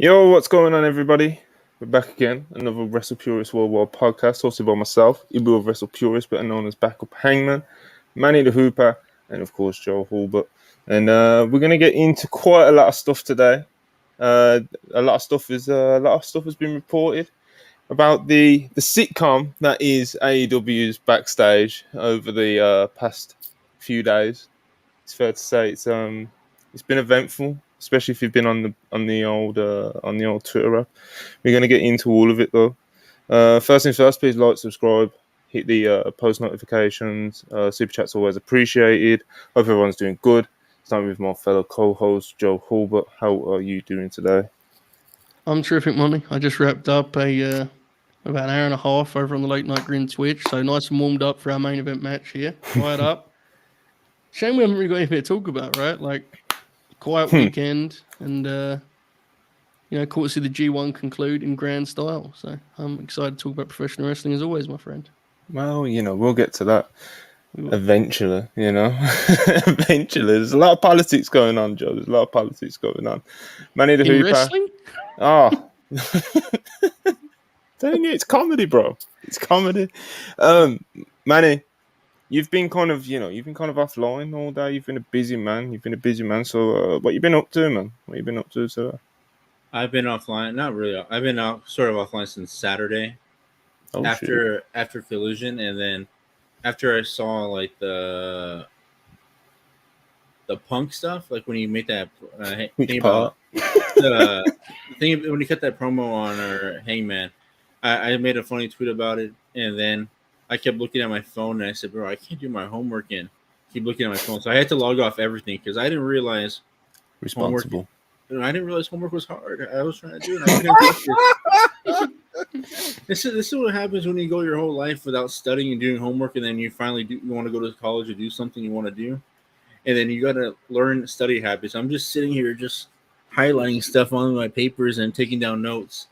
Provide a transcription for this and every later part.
Yo, what's going on, everybody? We're back again. Another WrestlePurists Worldwide podcast hosted by myself, Ibu of WrestlePurists, better known as Backup Hangman, Manny the Hooper, and of course, Joe Hulbert. And we're going to get into quite a lot of stuff today. A lot of stuff has been reported about the sitcom that is AEW's backstage over the past few days. It's fair to say it's been eventful, especially if you've been on the old Twitter app. We're going to get into all of it though. First things first, please like, subscribe, hit the post notifications. Super chat's always appreciated. Hope everyone's doing good. Starting with my fellow co-host Joe Hulbert. How are you doing today? I'm terrific, Monty. I just wrapped up about an hour and a half over on the Late Night Grin Twitch, so nice and warmed up for our main event match here. Fired up. Shame we haven't really got anything to talk about, right? Like, quiet weekend, and cool to see the G1 conclude in grand style. So I'm excited to talk about professional wrestling as always, my friend. Well, we'll get to that eventually. Eventually. There's a lot of politics going on, Joe. There's a lot of politics going on. Manny the Hooper. Wrestling? Oh. Dang it, it's comedy, bro. It's comedy. Manny, you've been kind of offline all day. You've been a busy man. So, what you been up to, man? What you been up to today? I've been offline. Not really. I've been sort of offline since Saturday. After Collision, and then after I saw like the Punk stuff, like when you make that thing about the thing when you cut that promo on or Hangman, I made a funny tweet about it, and then I kept looking at my phone, and I said, "Bro, I can't do my homework and keep looking at my phone." So I had to log off everything because I didn't realize responsible. I didn't realize homework was hard. I was trying to do it. I this is what happens when you go your whole life without studying and doing homework, and then you finally you want to go to college or do something you want to do, and then you got to learn study habits. I'm just sitting here just highlighting stuff on my papers and taking down notes.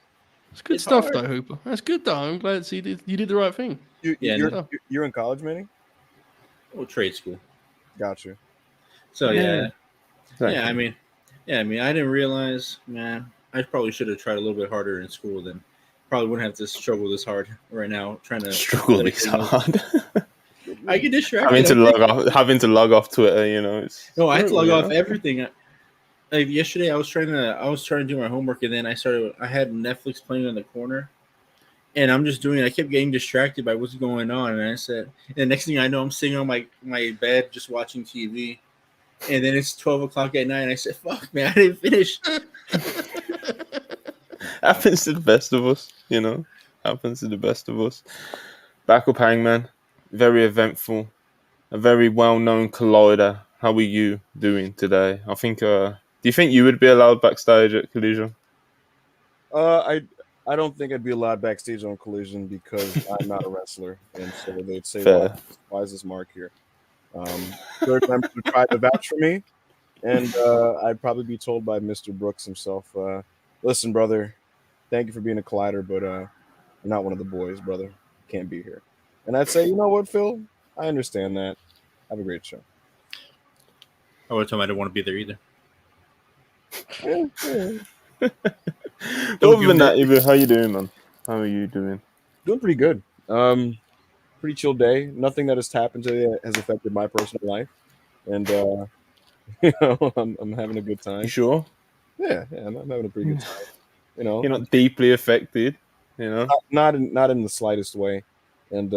It's good stuff, hard. Though, Hooper. That's good, though. I'm glad you did the right thing. You're in college, Manny? Oh, trade school. Gotcha. So yeah. I mean, I didn't realize, man. I probably should have tried a little bit harder in school. Then probably wouldn't have to struggle this hard right now trying to struggle this hard. I get distracted. Having to log off Twitter, No, I had to log off everything. Like yesterday, I was trying to do my homework, and then I had Netflix playing in the corner, and I'm just doing it. I kept getting distracted by what's going on, and I said, and the next thing I know, I'm sitting on my bed just watching TV, and then it's 12 o'clock at night, and I said, "Fuck, man, I didn't finish." Happens to the best of us, Happens to the best of us. Backup Hangman, very eventful, a very well-known collider. How are you doing today? I think. Do you think you would be allowed backstage at Collision? I don't think I'd be allowed backstage on Collision because I'm not a wrestler, and so they'd say, "Why is this Mark here?" Third member would try to vouch for me, and I'd probably be told by Mr. Brooks himself, "Listen, brother, thank you for being a collider, but you're not one of the boys, brother. Can't be here." And I'd say, "You know what, Phil? I understand that. Have a great show." I would have told him I didn't want to be there either. Other than that, Ibu, how you doing, man? How are you doing? Doing pretty good. Pretty chill day. Nothing that has happened today has affected my personal life, and I'm having a good time. You sure? Yeah, I'm having a pretty good time. You're not deeply affected. Not in the slightest way. And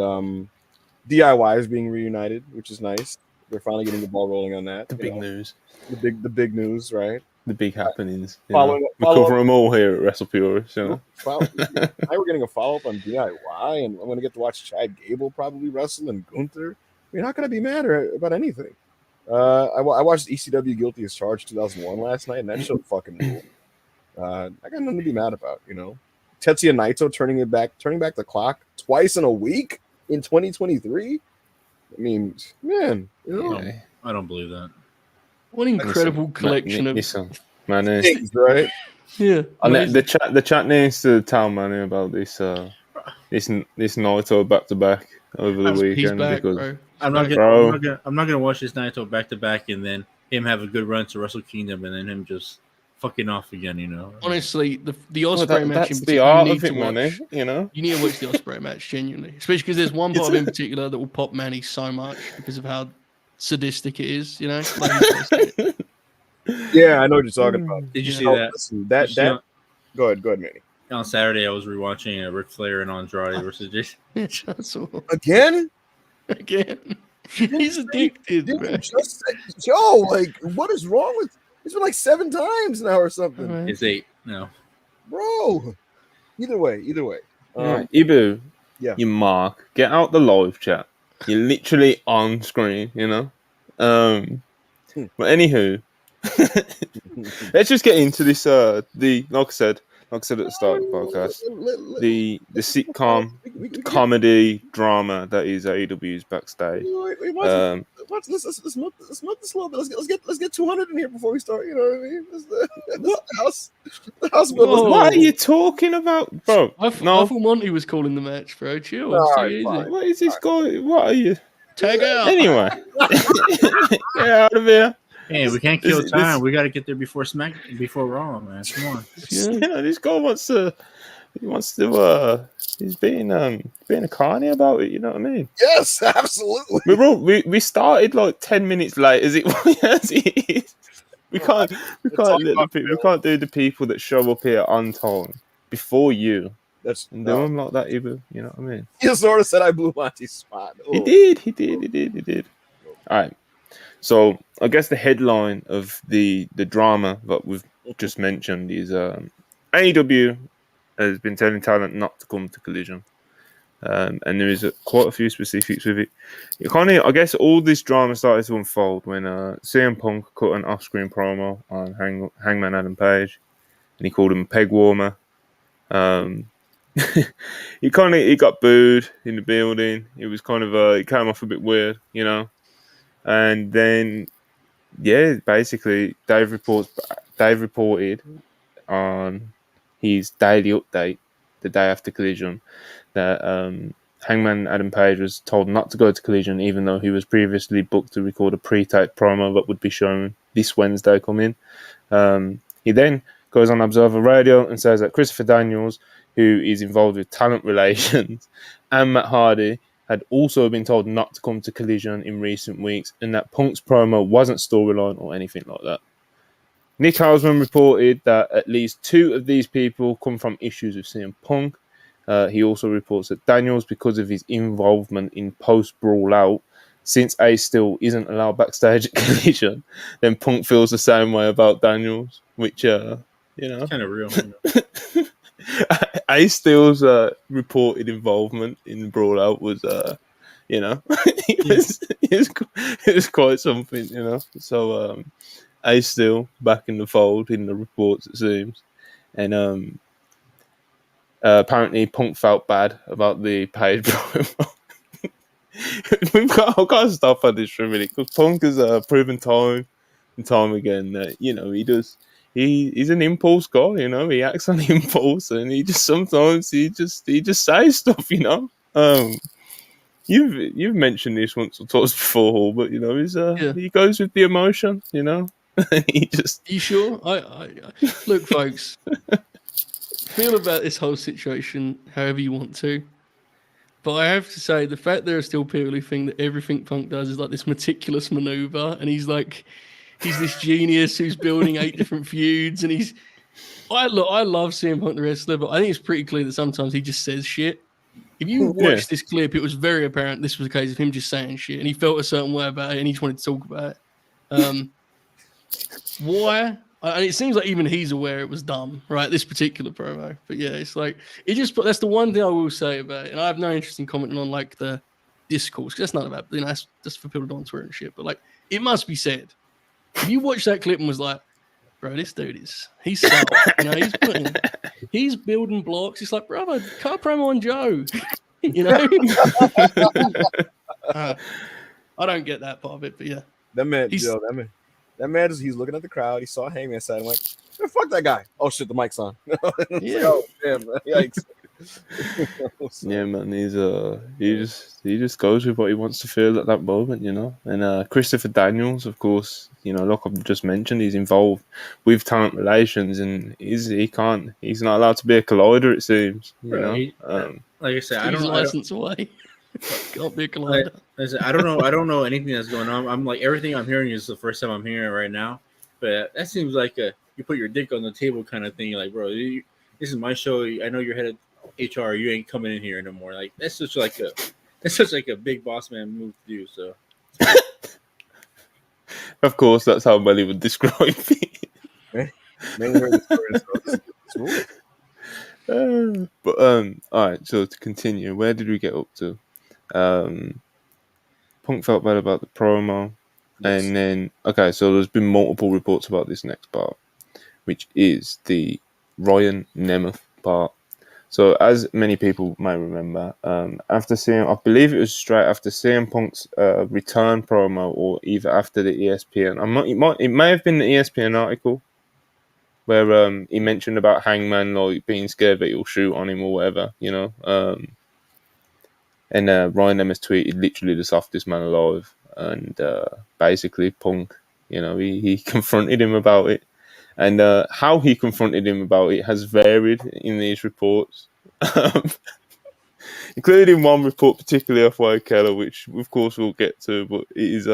DIY is being reunited, which is nice. They're finally getting the ball rolling on that. The big news. The big news, right? The big happenings. We cover them all here at WrestlePurists. Now we're getting a follow-up on DIY, and I'm going to get to watch Chad Gable probably wrestle and Gunther. You're not going to be mad about anything. I watched ECW Guilty as Charged 2001 last night, and that show fucking ruled. I got nothing to be mad about, Tetsuya Naito turning back the clock twice in a week in 2023. I mean, man, I don't believe that. What incredible collection of things, right? Yeah. The chat needs to tell Manny about this Naito back to back over the weekend back, because bro. I'm not gonna watch this Naito back to back and then him have a good run to Wrestle Kingdom and then him just fucking off again, you know. Honestly, the Osprey match that's in the particular, art you of need it, to man. watch. You know, You need to watch the Osprey match, genuinely. Especially because there's one part in particular that will pop Manny so much because of how sadistic it is, you know? Like, he's got to see it. Yeah, I know what you're talking about. Did you see Oh, that? listen, Did you see that. Go ahead, Manny. on Saturday, I was rewatching Ric Flair and Andrade versus Jason. Yeah, that's all. Again? He's addicted, Didn't bro. you just say, Joe, like, what is wrong with it's been like 7 times now or something. Alright. It's 8 no. Bro. Either way. right, Ibu, yeah. you mark, get out the live chat. You're literally on screen, you know. But anywho, let's just get into this. Like I said at the start of the podcast, the sitcom comedy drama that is AEW's backstage. Let's milk this a little bit. Let's get 200 in here before we start. You know what I mean? The house bill. Whoa. What are you talking about, bro? I thought Monty was calling the match, bro. Chill. It's too easy. What is this guy? What are you? Tag out. Anyway, get out of here. Hey, we can't kill time. We got to get there before Raw, man. Come on. Yeah, this guy wants to. He's being a carny about it. You know what I mean? Yes, absolutely. We started like 10 minutes late as it is. We can't do the people that show up here on time before you. That's do them like that, Ibu. You know what I mean? You sort of said I blew Monty's spot. Oh. He did. All right. So I guess the headline of the drama that we've just mentioned is AEW has been telling talent not to come to Collision, and there is quite a few specifics with it. I guess all this drama started to unfold when CM Punk cut an off-screen promo on Hangman Adam Page, and he called him a peg warmer. He got booed in the building. It was kind of it came off a bit weird, you know. And then, basically, Dave reported on his daily update the day after Collision that Hangman Adam Page was told not to go to Collision, even though he was previously booked to record a pre-tape promo that would be shown this Wednesday coming. He then goes on Observer Radio and says that Christopher Daniels, who is involved with talent relations, and Matt Hardy had also been told not to come to Collision in recent weeks, and that Punk's promo wasn't storyline or anything like that. Nick Hausman reported that at least 2 of these people come from issues with CM Punk. He also reports that Daniels, because of his involvement in post-Brawl Out, since Ace still isn't allowed backstage at Collision, then Punk feels the same way about Daniels, which, It's kind of real. You know? Ace Steele's reported involvement in Brawl Out was, it was quite something, you know. So Ace Steele back in the fold in the reports, it seems, and apparently Punk felt bad about the Page promo. I've got to stop at this for a minute because Punk has proven time and time again that he does. He's an impulse guy, you know. He acts on impulse, and he just sometimes he just says stuff, you know. You've mentioned this once or twice before, but he goes with the emotion, you know. He just. You sure? I look, folks. Feel about this whole situation however you want to, but I have to say the fact there are still people who think that everything Punk does is like this meticulous maneuver, and he's this genius who's building 8 different feuds, and I love CM Punk the wrestler, but I think it's pretty clear that sometimes he just says shit. If you watch this clip, it was very apparent this was a case of him just saying shit, and he felt a certain way about it, and he just wanted to talk about it. Why? And it seems like even he's aware it was dumb, right? This particular promo, but yeah, it's like that's the one thing I will say about it, and I have no interest in commenting on like the discourse because that's not about that's just for people to do on Twitter and shit. But like, it must be said. If you watch that clip and was like, bro, this dude he's soft, he's building blocks. It's like, brother, cut a promo on Joe, you know. I don't get that part of it, but yeah, that man, he's looking at the crowd. He saw Hangman side. I'm like, fuck that guy. Oh shit, the mic's on. Yeah. Oh damn, yikes. Yeah, man, he just goes with what he wants to feel at that moment, you know. And Christopher Daniels, of course, you know, like I've just mentioned, he's involved with talent relations, and he's not allowed to be a collider, it seems, you Bro, know. like I said, His license away. Can't be a collider. I don't know anything that's going on. I'm like everything I'm hearing is the first time I'm hearing it right now. But that seems like you put your dick on the table kind of thing. You're like, bro, this is my show. I know you're head of HR. You ain't coming in here anymore. Like that's such like a big boss man move to do. So, Of course, that's how Melly would describe it. But all right. So to continue, where did we get up to? Punk felt bad about the promo, yes. and then so there's been multiple reports about this next part, which is the Ryan Nemeth part. So, as many people may remember, after seeing, I believe it was straight after CM Punk's return promo, or either after the ESPN. It may have been the ESPN article where he mentioned about Hangman like being scared that he'll shoot on him or whatever, you know. And Ryan Nemeth tweeted, "Literally the softest man alive," and basically Punk, you know, he confronted him about it. And how he confronted him about it has varied in these reports, including one report particularly off Wade Keller, which of course we'll get to, but it is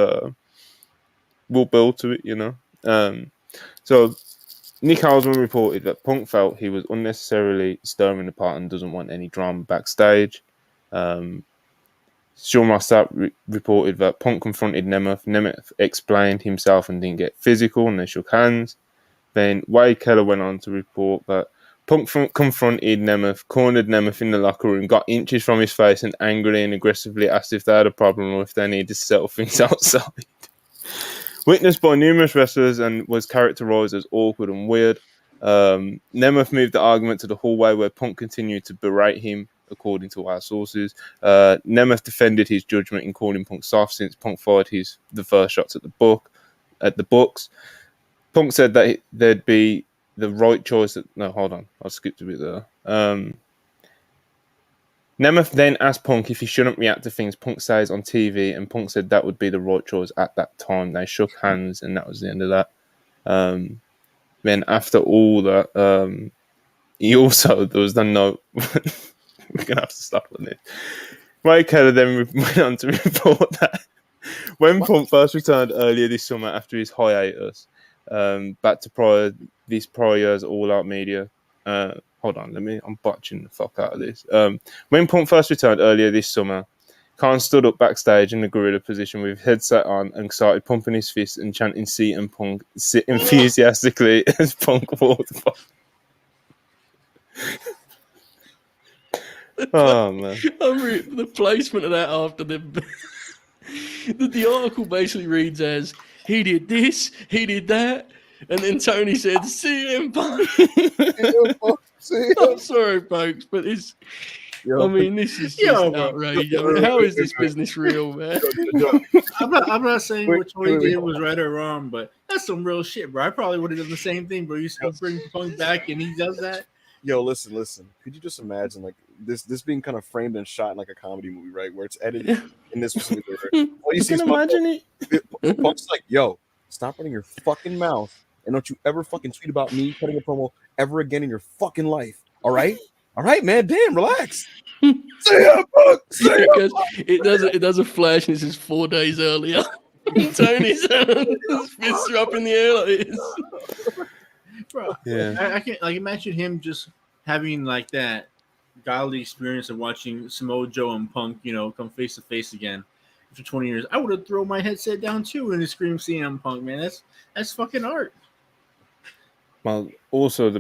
we'll build to it, you know. So Nick Hausman reported that Punk felt he was unnecessarily stirring the pot and doesn't want any drama backstage. Sean Ross Sapp reported that Punk confronted Nemeth. Nemeth explained himself and didn't get physical, and they shook hands. Then Wade Keller went on to report that Punk confronted Nemeth, cornered Nemeth in the locker room, got inches from his face, and angrily and aggressively asked if they had a problem or if they needed to settle things outside. Witnessed by numerous wrestlers and was characterized as awkward and weird. Nemeth moved the argument to the hallway where Punk continued to berate him, according to our sources. Nemeth defended his judgment in calling Punk soft since Punk fired the first shots at the Bucks. Punk said that there'd be the right choice. No, hold on. I skipped a bit there. Nemeth then asked Punk if he shouldn't react to things Punk says on TV, and Punk said that would be the right choice at that time. They shook hands, and that was the end of that. Then after all that, he also, there was the note. We're going to have to stop on this. Wade Keller then went on to report that when Punk first returned earlier this summer after his hiatus, back to prior year's All Out Media. Hold on, I'm botching the fuck out of this. When Punk first returned earlier this summer, Khan stood up backstage in the gorilla position with his headset on and started pumping his fists and chanting CM Punk enthusiastically as Punk walked by. Oh man! The placement of that after the article basically reads as he did this, he did that, and then Tony said CM Punk. I'm sorry, folks, but it's. I mean, this is just outrageous. I mean, how is this business real, man? I'm not saying what Tony did was right or wrong, but that's some real shit, bro. I probably would have done the same thing, bro. You bring Punk back and he does that. Yo, listen. Could you just imagine like this being kind of framed and shot in like a comedy movie, right? Where it's edited in this specific order. You can imagine it. Punk's like, yo, stop running your fucking mouth and don't you ever fucking tweet about me cutting a promo ever again in your fucking life. All right, man. Damn, relax. It does a flash and it says 4 days earlier. Tony's fists are up in the air like this. Bro, yeah. I can't like imagine him just having like that godly experience of watching Samoa Joe and Punk, you know, come face to face again after 20 years. I would have thrown my headset down too and scream CM Punk, man. That's fucking art. Well, also almost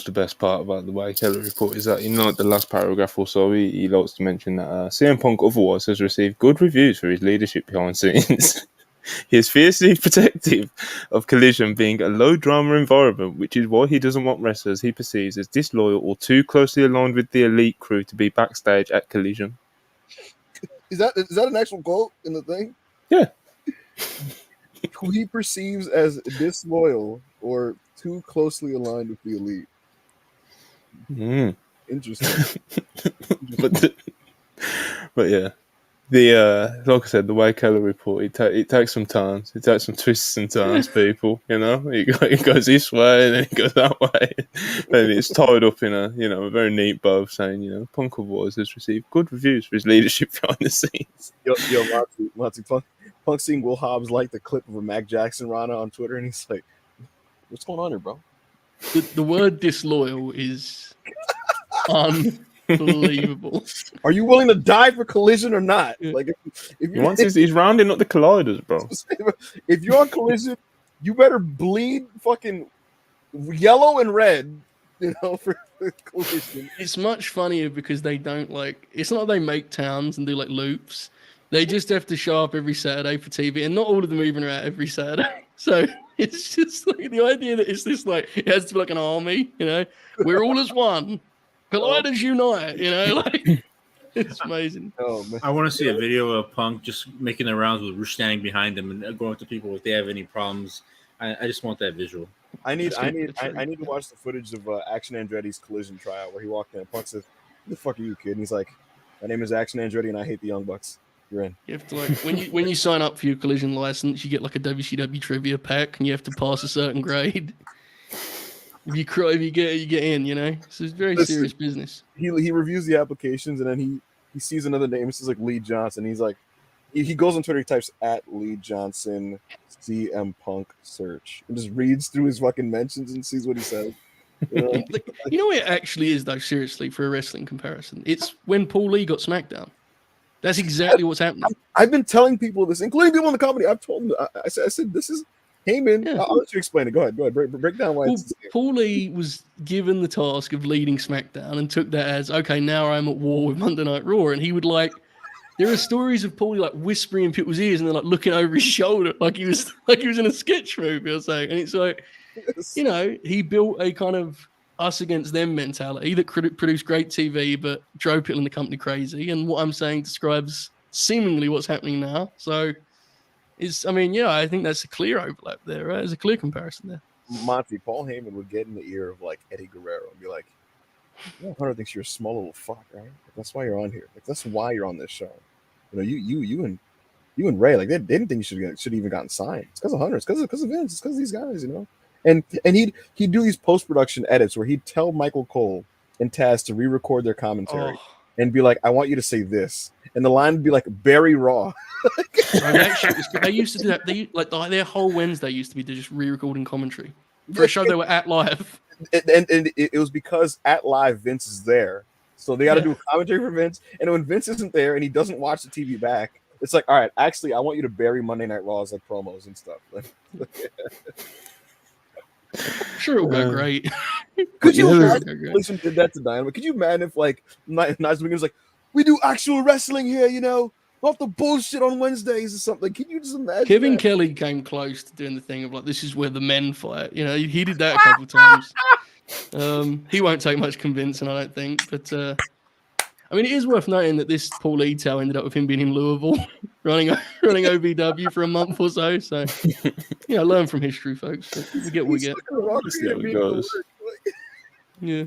the best part about the Wade Keller report is that in like the last paragraph or so, he likes to mention that CM Punk otherwise has received good reviews for his leadership behind scenes. He is fiercely protective of Collision being a low-drama environment, which is why he doesn't want wrestlers he perceives as disloyal or too closely aligned with the elite crew to be backstage at Collision. Is that an actual quote in the thing? Yeah. Who he perceives as disloyal or too closely aligned with the elite. Interesting. But yeah. The like I said, the Way Keller report, it takes some turns, it takes some twists and turns, people. It goes this way and then it goes that way, and it's tied up in a very neat bow saying, Punk of Wars has received good reviews for his leadership behind the scenes. Yo, Monty, Punk seeing Will Hobbs like the clip of a Mac Jackson Rana on Twitter, and he's like, "What's going on here, bro?" The word disloyal is unbelievable. Are you willing to die for Collision or not? Yeah. Like, if he's rounding up the colliders, bro. If you're on Collision, you better bleed fucking yellow and red, for Collision. It's much funnier because they don't it's not they make towns and do loops. They just have to show up every Saturday for TV, and not all of them even are out every Saturday. So it's just the idea that it's this it has to be like an army, we're all as one. Colliders unite, it's amazing. Oh, man. I want to see a video of Punk just making the rounds with Rush standing behind him and going up to people if they have any problems. I just want that visual. I need to watch the footage of Action Andretti's Collision tryout where he walked in and Punk says, "Who the fuck are you, kid?" And he's like, "My name is Action Andretti and I hate the Young Bucks." You're in. You have to when you sign up for your Collision license, you get a WCW trivia pack and you have to pass a certain grade. If you cry, you get in, So it's very serious business. He reviews the applications and then he sees another name. It says Lee Johnson. He's like, he goes on Twitter, he types @Lee Johnson CM Punk search and just reads through his fucking mentions and sees what he says. You know what it actually is though, seriously, for a wrestling comparison? It's when Paul Lee got SmackDown. That's exactly what's happening. I've been telling people this, including people in the company. I've told them, I said this is Heyman. Yeah. I'll let you explain it. Go ahead. Break down why it's Paul Lee was given the task of leading SmackDown and took that as, okay, now I'm at war with Monday Night Raw. And he would there are stories of Paul Lee whispering in people's ears and then looking over his shoulder like he was in a sketch movie or something. And it's yes. He built a kind of us against them mentality that produced great TV, but drove people in the company crazy. And what I'm saying describes seemingly what's happening now. So I think that's a clear overlap there, right? There's a clear comparison there. Monty, Paul Heyman would get in the ear of Eddie Guerrero and be like, Hunter thinks you're a small little fuck, right? That's why you're on here. That's why you're on this show. You and Ray, they didn't think you should even gotten signed. It's because of Hunter. It's because of Vince. It's because of these guys, And he'd do these post-production edits where he'd tell Michael Cole and Taz to re-record their commentary and be like, "I want you to say this," and the line would be Barry Raw. They used to do that. Their whole Wednesday used to be just re-recording commentary for a show they were at live. And it was because at live Vince is there, so they got to do a commentary for Vince. And when Vince isn't there and he doesn't watch the TV back, it's all right, actually, I want you to bury Monday Night Raw's promos and stuff. Sure, it'll go great. Could you imagine if Listen did that to Dynamite? Could you imagine if Nice was like, "We do actual wrestling here, not the bullshit on Wednesdays or something"? Can you just imagine? Kevin Kelly came close to doing the thing of this is where the men fight. He did that a couple of times. He won't take much convincing, I don't think. But it is worth noting that this Paul Lee tale ended up with him being in Louisville, running OVW for a month or so. So, learn from history, folks. We get what we get. See how it goes. Yeah.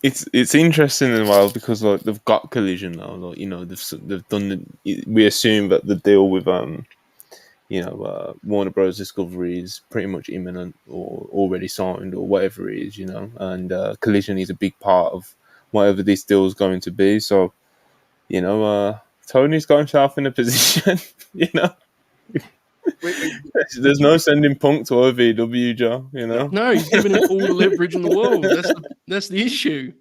It's interesting as well because they've got Collision now. They've done. We assume that the deal with Warner Bros. Discovery is pretty much imminent or already signed or whatever it is. And Collision is a big part of whatever this deal is going to be. So, Tony's got himself in a position. There's no sending Punk to OVW, Joe. No, he's giving him all the leverage in the world. That's the issue.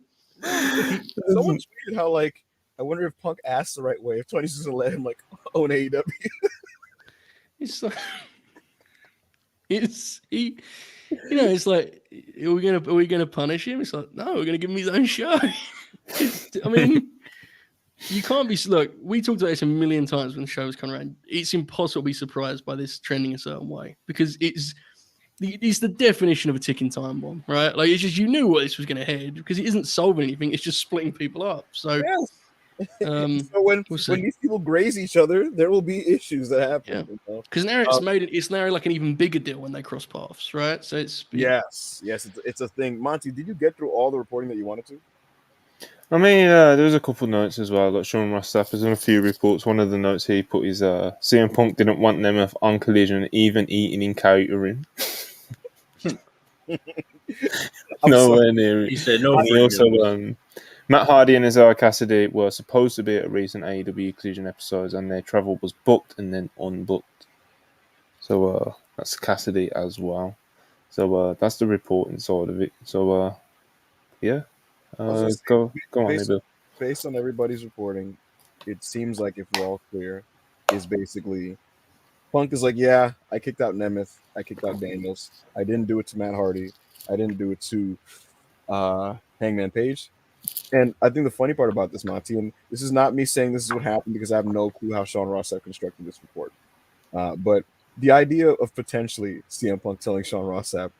Someone tweeted how I wonder if Punk asked the right way. If Tony's just gonna let him own AEW. It's are we gonna punish him? It's no, we're gonna give him his own show. You can't be. Look, we talked about this a million times when the shows come around. It's impossible to be surprised by this trending a certain way because it's the definition of a ticking time bomb, right? It's just you knew where this was going to head because it isn't solving anything. It's just splitting people up. So So when these people graze each other, there will be issues that happen. Because now it's now like an even bigger deal when they cross paths, right? So it's yes, it's a thing. Monty, did you get through all the reporting that you wanted to? I mean, there was a couple notes as well. Like Sean Rossap has done a few reports. One of the notes he put is CM Punk didn't want Nemeth on Collision, even eating in catering. Nowhere near it. He said no. And he also, Matt Hardy and Isaiah Cassidy were supposed to be at a recent AEW Collision episodes, and their travel was booked and then unbooked. So that's Cassidy as well. So that's the reporting side of it. So yeah, go on, Bill. Based on everybody's reporting, it seems like, if we're all clear, is basically Punk is like, yeah, I kicked out Nemeth, I kicked out Daniels, I didn't do it to Matt Hardy, I didn't do it to Hangman Page. And I think the funny part about this, Monty, and this is not me saying this is what happened because I have no clue how Sean Ross Sapp constructed this report, but the idea of potentially CM Punk telling Sean Ross Sapp,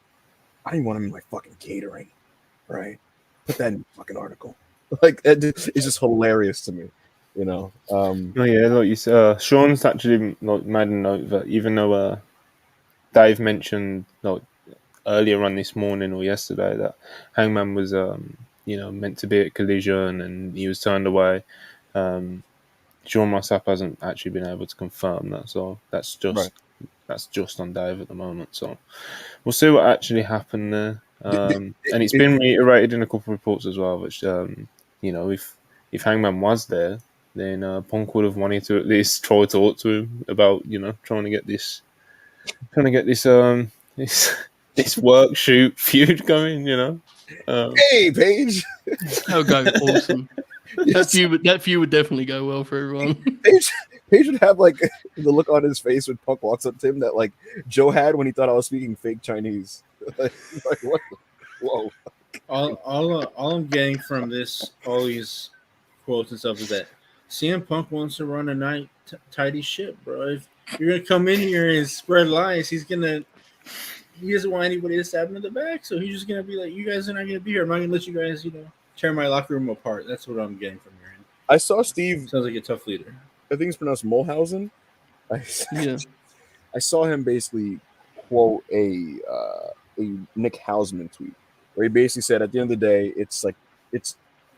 I didn't want him in my fucking catering, right? Put that in the fucking article. Like, it's just hilarious to me, you know. Oh yeah, like you said, Sean's actually made a note that even though Dave mentioned earlier on this morning or yesterday that Hangman was meant to be at Collision and he was turned away, Sean Rossap hasn't actually been able to confirm that, so that's just on Dave at the moment. So we'll see what actually happened there. And it's been reiterated in a couple of reports as well, which if Hangman was there, then Punk would have wanted to at least try to talk to him about trying to get this this work shoot feud going. Hey, Paige, that would go awesome. Yes. That feud would definitely go well for everyone. Paige would have like the look on his face when Punk walks up to him that like Joe had when he thought I was speaking fake Chinese. like what? Whoa! All I'm getting from this, all these quotes and stuff, is that CM Punk wants to run a nice, tidy ship, bro. If you're gonna come in here and spread lies, he doesn't want anybody to stab him in the back, so he's just gonna be like, you guys are not gonna be here. I'm not gonna let you guys, tear my locker room apart. That's what I'm getting from here. I saw Steve. Sounds like a tough leader. I think it's pronounced Mulhausen. I saw him basically quote a Nick Hausman tweet where he basically said, at the end of the day, it's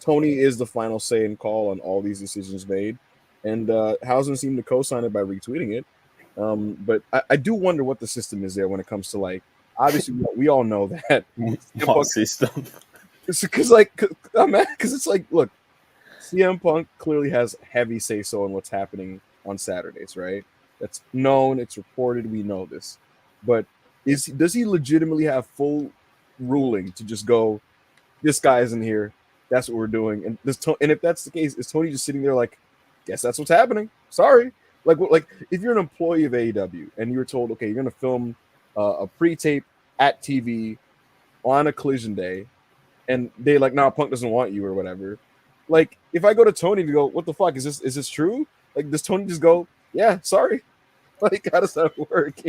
Tony is the final say and call on all these decisions made, and Hausman seemed to co-sign it by retweeting it. But I do wonder what the system is there when it comes to, like, obviously we all know that what system. Because it's like, look, CM Punk clearly has heavy say-so on what's happening on Saturdays, right? That's known, it's reported, we know this. But does he legitimately have full ruling to just go, this guy isn't here, that's what we're doing? And if that's the case, is Tony just sitting there like, guess that's what's happening? Sorry. Like if you're an employee of AEW and you're told, okay, you're going to film a pre-tape at TV on a Collision day, and they like, nah, Punk doesn't want you or whatever. Like, if I go to Tony to go, what the fuck, is this true? Like, does Tony just go, yeah, sorry? Like, how does that work?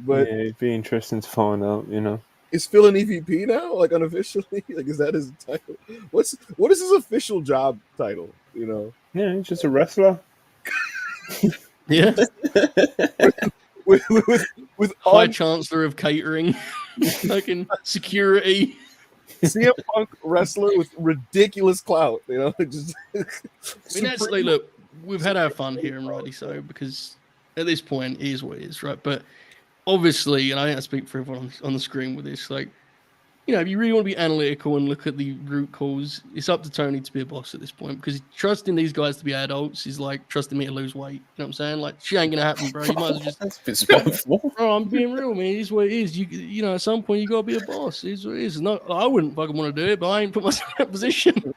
But yeah, it'd be interesting to find out. Is Phil an EVP now? Like, unofficially? Like, is that his title? What is his official job title? Yeah, he's just a wrestler. Yeah. with High Chancellor of Catering, fucking security. CM Punk wrestler with ridiculous clout, just. That's like, look, we've had our fun here, and rightly so, because at this point, it is what it is, right? But obviously, and I think I speak for everyone on the screen with this, like, if you really want to be analytical and look at the root cause, it's up to Tony to be a boss at this point, because trusting these guys to be adults is like trusting me to lose weight. You know what I'm saying? Like, shit ain't gonna happen, bro. You might as well just. That's a bit spiteful. Bro, I'm being real, man. It is what it is. At some point you gotta be a boss. It is what it is. No, I wouldn't fucking want to do it, but I ain't put myself in that position.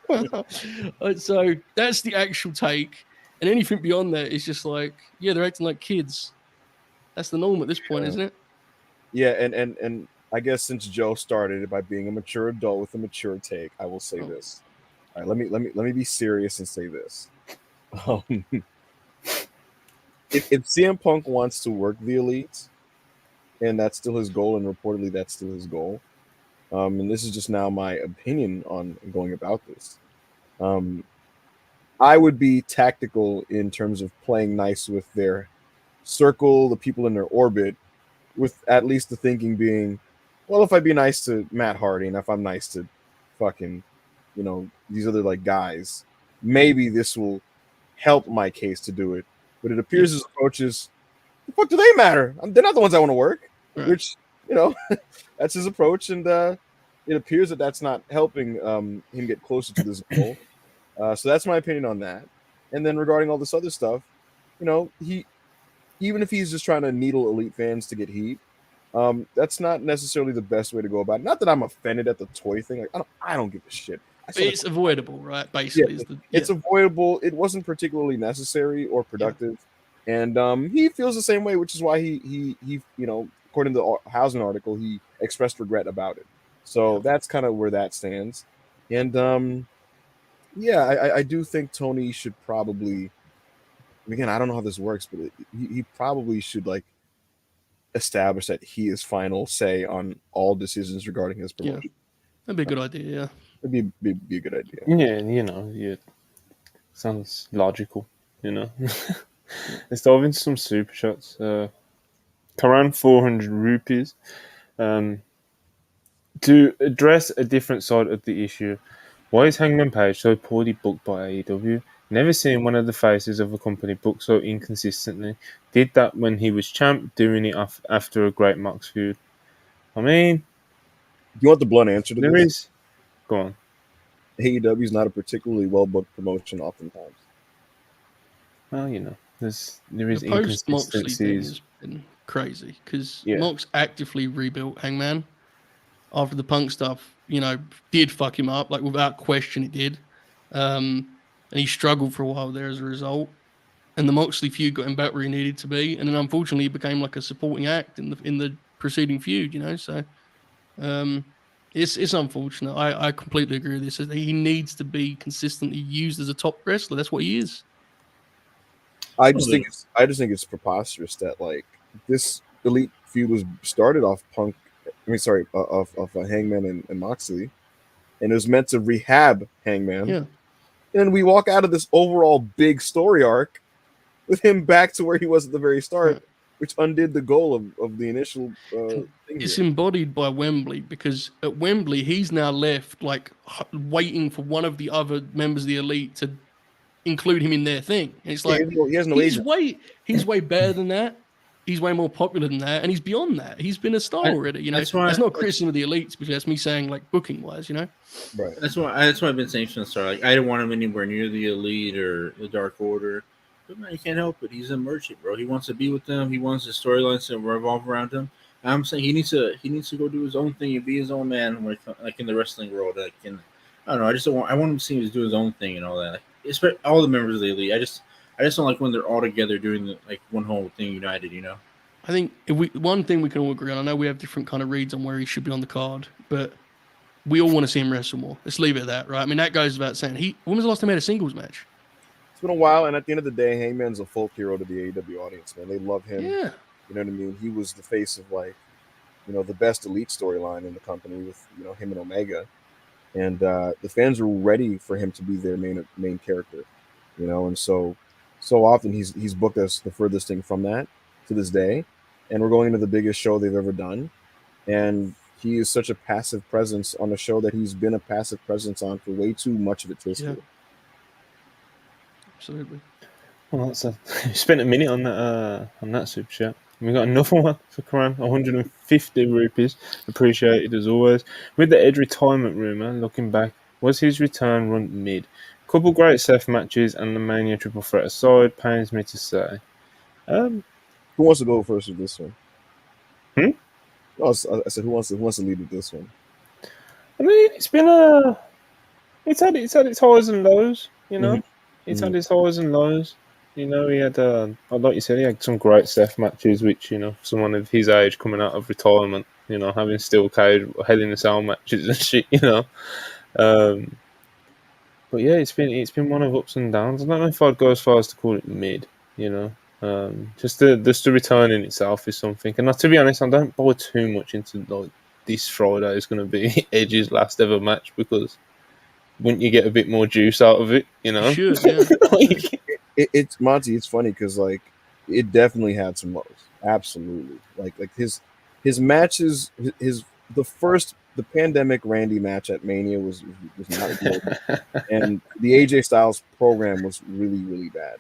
So that's the actual take, and anything beyond that is just like, yeah, they're acting like kids. That's the norm at this point, isn't it? Yeah, and I guess since Joe started it by being a mature adult with a mature take, I will say this. All right, let me be serious and say this. If CM Punk wants to work the Elite, and that's still his goal, and reportedly that's still his goal, and this is just now my opinion on going about this. I would be tactical in terms of playing nice with their circle, the people in their orbit, with at least the thinking being, well, if I be nice to Matt Hardy and if I'm nice to fucking, these other like guys, maybe this will help my case to do it. But it appears his approach is, the fuck do they matter? They're not the ones I want to work. Right. Which, that's his approach, and it appears that that's not helping him get closer to this goal. So that's my opinion on that. And then regarding all this other stuff, he, even if he's just trying to needle elite fans to get heat, that's not necessarily the best way to go about it. Not that I'm offended at the toy thing. Like I don't give a shit. It's avoidable, right? Basically, it's avoidable. It wasn't particularly necessary or productive, and he feels the same way, which is why he according to the Housing article, he expressed regret about it. So that's kind of where that stands. And I do think Tony should probably. Again, I don't know how this works, but he probably should like establish that he is final say on all decisions regarding his promotion. Yeah. That'd be a good idea, yeah. It'd be a good idea. Yeah, sounds logical, Let's dive into some super shots. Karan 400 rupees. To address a different side of the issue, why is Hangman Page so poorly booked by AEW? Never seen one of the faces of a company booked so inconsistently. Did that when he was champ, doing it after a great Mox feud. I mean, you want the blunt answer to there this? Is. Go on. AEW is not a particularly well-booked promotion oftentimes. Well, there is the post-Moxley thing inconsistencies. has been crazy because Mox actively rebuilt Hangman after the Punk stuff, did fuck him up, like without question it did. And he struggled for a while there as a result. And the Moxley feud got him back where he needed to be. And then unfortunately he became like a supporting act in the preceding feud, So it's unfortunate. I completely agree with this. He needs to be consistently used as a top wrestler. That's what he is. I just think it's preposterous that like this elite feud was started off of Hangman and Moxley, and it was meant to rehab Hangman. Yeah. And we walk out of this overall big story arc with him back to where he was at the very start, which undid the goal of the initial thing. It's embodied by Wembley because at Wembley he's now left like waiting for one of the other members of the elite to include him in their thing. And it's like he has no agent. He's way better than that. He's way more popular than that, and he's beyond that. He's been a star already. That's not criticism of the elites, but that's me saying like booking wise, Right. That's why I've been saying from the start. Like I didn't want him anywhere near the elite or the Dark Order. But man, he can't help it. He's a merchant, bro. He wants to be with them. He wants the storylines to revolve around him. I'm saying he needs to go do his own thing and be his own man, like in the wrestling world. I don't know. I want him to see him do his own thing and all that. Like, especially all the members of the elite. I just don't like when they're all together doing one whole thing united. I think one thing we can all agree on. I know we have different kind of reads on where he should be on the card, but we all want to see him wrestle more. Let's leave it at that, right? I mean, that goes without saying. When was the last time he had a singles match? It's been a while, and at the end of the day, Hangman's a folk hero to the AEW audience, man. They love him. Yeah. You know what I mean? He was the face of the best elite storyline in the company with him and Omega, and the fans were ready for him to be their main character, and so often he's booked as the furthest thing from that to this day, and we're going into the biggest show they've ever done, and he is such a passive presence on a show that he's been a passive presence on for way too much of its history. Yeah. Absolutely. Well, spent a minute on that super chat. We got another one for Karan, 150 rupees. Appreciated as always. With the Edge retirement rumor, looking back, was his return run mid? Couple great Seth matches and the Mania triple threat aside, pains me to say. Who wants to go first with this one? I said who wants to lead with this one? I mean, it's been it's had its highs and lows, It's had its highs and lows. He had, like you said, he had some great Seth matches, which, someone of his age coming out of retirement, having steel cage, Hell in a Cell matches and shit, But yeah, it's been one of ups and downs. I don't know if I'd go as far as to call it mid, Just the return in itself is something. And to be honest, I don't buy too much into, this Friday is going to be Edge's last ever match because wouldn't you get a bit more juice out of it? You know, Should, yeah. like, It's Monty. It's funny because like it definitely had some lows. Absolutely, like his matches, the pandemic Randy match at Mania was not good, and the AJ Styles program was really bad.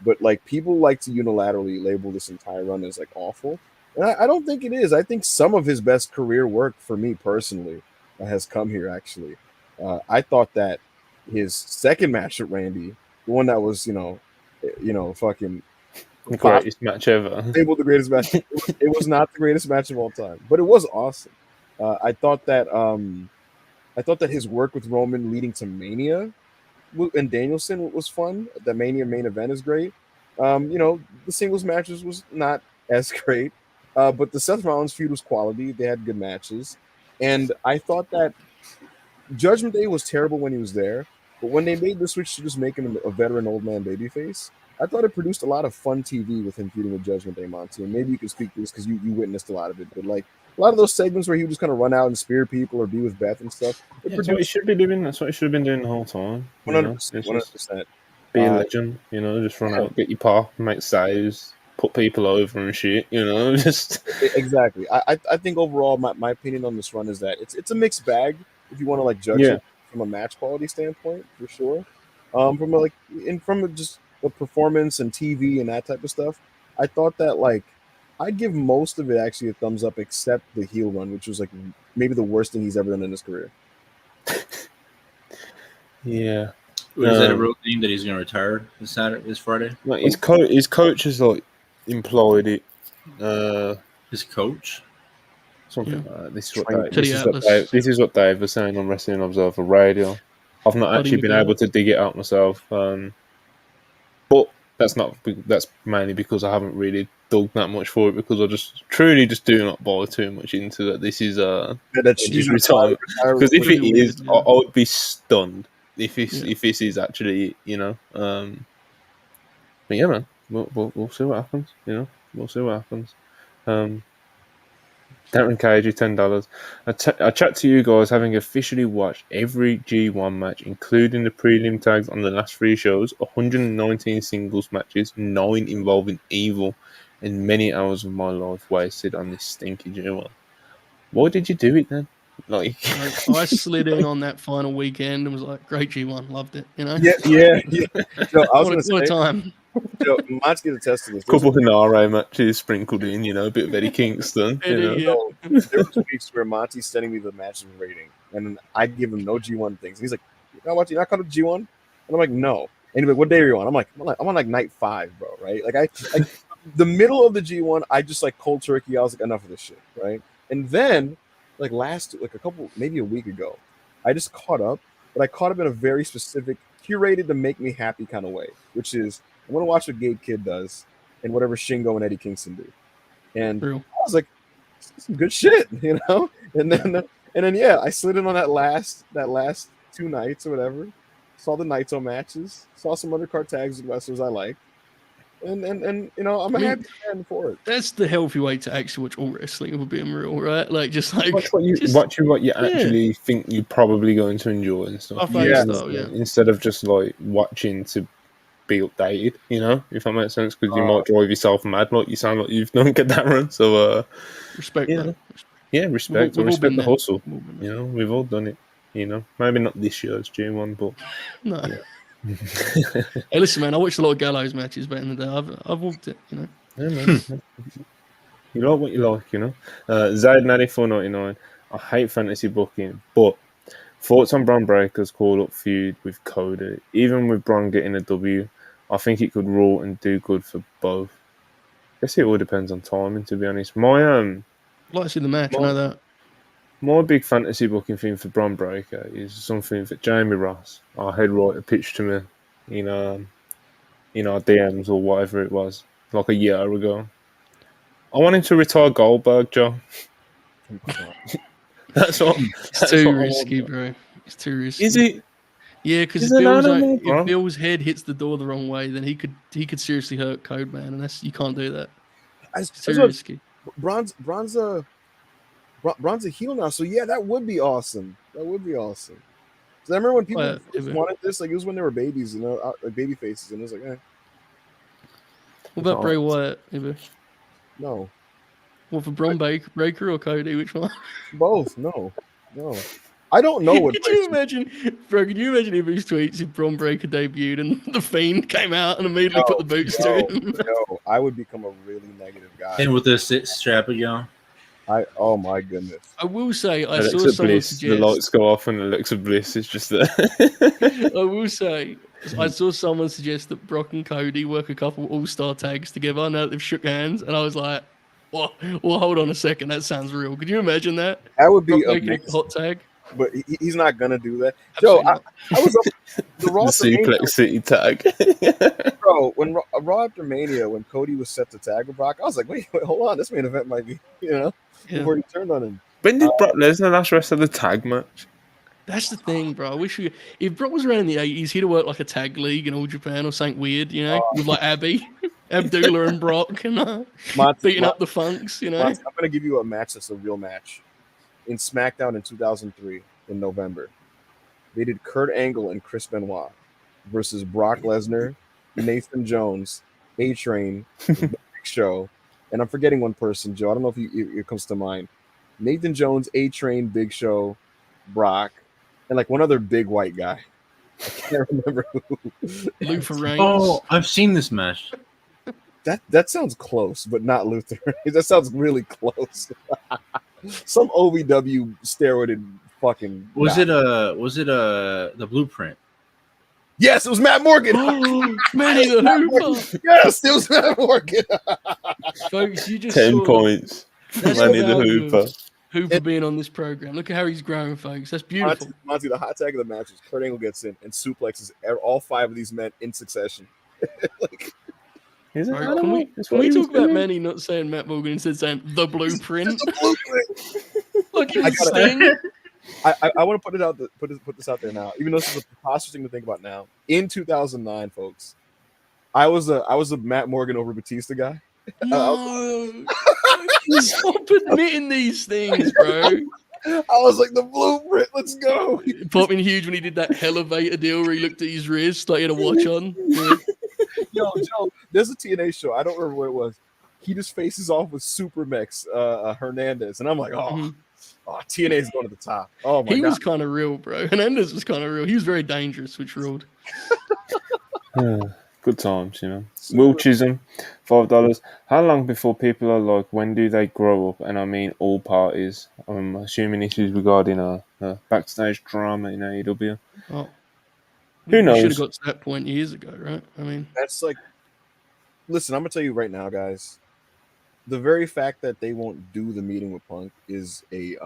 But like people like to unilaterally label this entire run as like awful, and I don't think it is. I think some of his best career work for me personally has come here. Actually, I thought that his second match with Randy, the one that was fucking the greatest match ever. labeled the greatest match. It was not the greatest match of all time, but it was awesome. I thought that his work with Roman leading to Mania and Danielson was fun. The Mania main event is great. The singles matches was not as great, but the Seth Rollins feud was quality. They had good matches, and I thought that Judgment Day was terrible when he was there, but when they made the switch to just make him a veteran old man babyface, I thought it produced a lot of fun TV with him feuding with Judgment Day, Monty. And maybe you can speak to this because you witnessed a lot of it, but like a lot of those segments where he would just kind of run out and spear people or be with Beth and stuff. That's what he should be doing. That's what he should have been doing the whole time. 100%. Be a legend, just run out, get your pop, make saves, put people over and shit, just exactly. I think overall my opinion on this run is that it's a mixed bag if you want to like judge it from a match quality standpoint for sure. From just the performance and TV and that type of stuff, I thought that like I'd give most of it actually a thumbs up except the heel run, which was like maybe the worst thing he's ever done in his career. Yeah. Is that a real thing that he's going to retire this Friday? Like his coach has like employed it. His coach? Something like that. This is what Dave was saying on Wrestling Observer Radio. I've not actually been able to dig it out myself, but that's mainly because I haven't really dug that much for it because I truly do not buy too much into that. This is he's retired because if it is, I would be stunned if this is actually But yeah, man, we'll see what happens. We'll see what happens. Darren Cage, $10. I chat to you guys having officially watched every G1 match, including the prelim tags on the last 3 shows, 119 singles matches, 9 involving Evil, and many hours of my life wasted on this stinky G1. Why did you do it then? Like I slid in on that final weekend and was like, great G1, loved it. Yeah. Joe, I was what a time. Joe, Mott's get attest to this. Couple of Hinare matches sprinkled in, a bit of Eddie Kingston. So, there was weeks where Monty's sending me the matches rating, and I give him no G1 things. He's like, "You not caught up G1?" And I'm like, "No." And he's like, "What day are you on?" I'm on like night 5, bro. Right? Like the middle of the G1, I just like cold turkey. I was like, enough of this shit, right? And then like maybe a week ago, I just caught up, but I caught up in a very specific, curated to make me happy kind of way, which is I'm gonna watch what Gabe Kidd does and whatever Shingo and Eddie Kingston do. And I was like, some good shit, And then yeah, I slid in on that last 2 nights or whatever. Saw the Naito matches, saw some undercard tags with wrestlers I like. And I'm a happy fan for it. That's the healthy way to actually watch all wrestling, if we're being real, right? Like just like watch what you actually think you're probably going to enjoy and stuff. Instead of just like watching to be updated, if that makes sense, because you might drive yourself mad. Like you sound like you don't get that run. So respect. Respect. I respect the hustle. We've all done it. Maybe not this year's G1, but no. Yeah. Hey, listen, man. I watched a lot of Gallows matches back in the day. I've walked it. Yeah, man. You like what you like, Zayd 94.99. I hate fantasy booking, but thoughts on Bron Breakker's call-up feud with Cody. Even with Bron getting a W, I think it could rule and do good for both. I guess it all depends on timing, to be honest. I'd like to see the match. I know that. My big fantasy booking thing for Bron Breakker is something that Jamie Ross, our head writer, pitched to me in our DMs or whatever it was, like a year ago. I want him to retire Goldberg, Joe. That's it's too risky, bro. It's too risky. Is it? Yeah, because if Bill's head hits the door the wrong way, then he could seriously hurt Code, man, and you can't do that. It's too risky. Bron's a heel now, so yeah, that would be awesome. I remember when people Well, first wanted this, like it was when they were babies, like baby faces, and it was like, What about Bray Wyatt? Ibu? no, What for Bron Breaker or Cody? Which one? both, no. I don't know what. Could you imagine, bro? Could you imagine Ibu's tweets if Bron Breaker debuted and the Fiend came out and immediately put the boots to him? No, I would become a really negative guy. And with the sit strap again. Oh my goodness. I will say I Alexa saw someone Bliss, suggest. the lights go off and Alexa Bliss is just there. I will say I saw someone suggest that Brock and Cody work a couple all-star tags together now that they've shook hands, and I was like, well, hold on a second, that sounds real. Could you imagine that? That would be Brock a making a hot tag. But he's not gonna do that. Absolutely Joe, not. I was up the Raw The after Mania, Suplex City tag. bro. When Raw after Mania, when Cody was set to tag with Brock, I was like, wait, hold on, this main event might be, before he turned on him. When did Brock Lesnar last wrestle the tag match? That's the thing, bro. I wish if Brock was around in the 80s, he'd have worked like a tag league in All Japan or something weird, with like Abdullah and Brock and beating up the Funks, I'm going to give you a match that's a real match. In SmackDown in 2003, in November, they did Kurt Angle and Chris Benoit versus Brock Lesnar, Nathan Jones, A-Train, The Big Show, and I'm forgetting one person, Joe. I don't know if it comes to mind. Nathan Jones, A-Train, Big Show, Brock, and like one other big white guy. I can't remember who. Luther Reigns. Oh, I've seen this match. That sounds close, but not Luther. That sounds really close. Some OVW steroided fucking. Was it the Blueprint? Yes, it was Matt Morgan. Manny the Hooper. Yes, it was Matt Morgan. Folks, you just 10 points. Manny the Hooper. Hooper being on this program. Look at how he's growing, folks. That's beautiful. Monty, the hot tag of the match is Kurt Angle gets in and suplexes all 5 of these men in succession. Right, can we talk about Manny not saying Matt Morgan instead of saying the Blueprint? The Blueprint. Look at this thing. I want to put this out there now, even though this is a preposterous thing to think about now. In 2009, folks, I was a Matt Morgan over Batista guy. No, stop admitting these things, bro. I was like, the Blueprint, let's go. Popping huge when he did that elevator deal where he looked at his wrist, like he had a watch on. Yeah. Yo, Joe, there's a TNA show. I don't remember what it was. He just faces off with Super Mex Hernandez, and I'm like, TNA is going to the top. Oh my god, he was kind of real, bro. Hernandez was kind of real. He was very dangerous, which ruled. Good times, Will Chisholm, $5. How long before people are like, when do they grow up? And I mean all parties. I'm assuming issues regarding backstage drama in AEW. Oh. Who knows? We should have got to that point years ago, right? I mean, that's like, listen, I'm gonna tell you right now, guys. The very fact that they won't do the meeting with Punk is a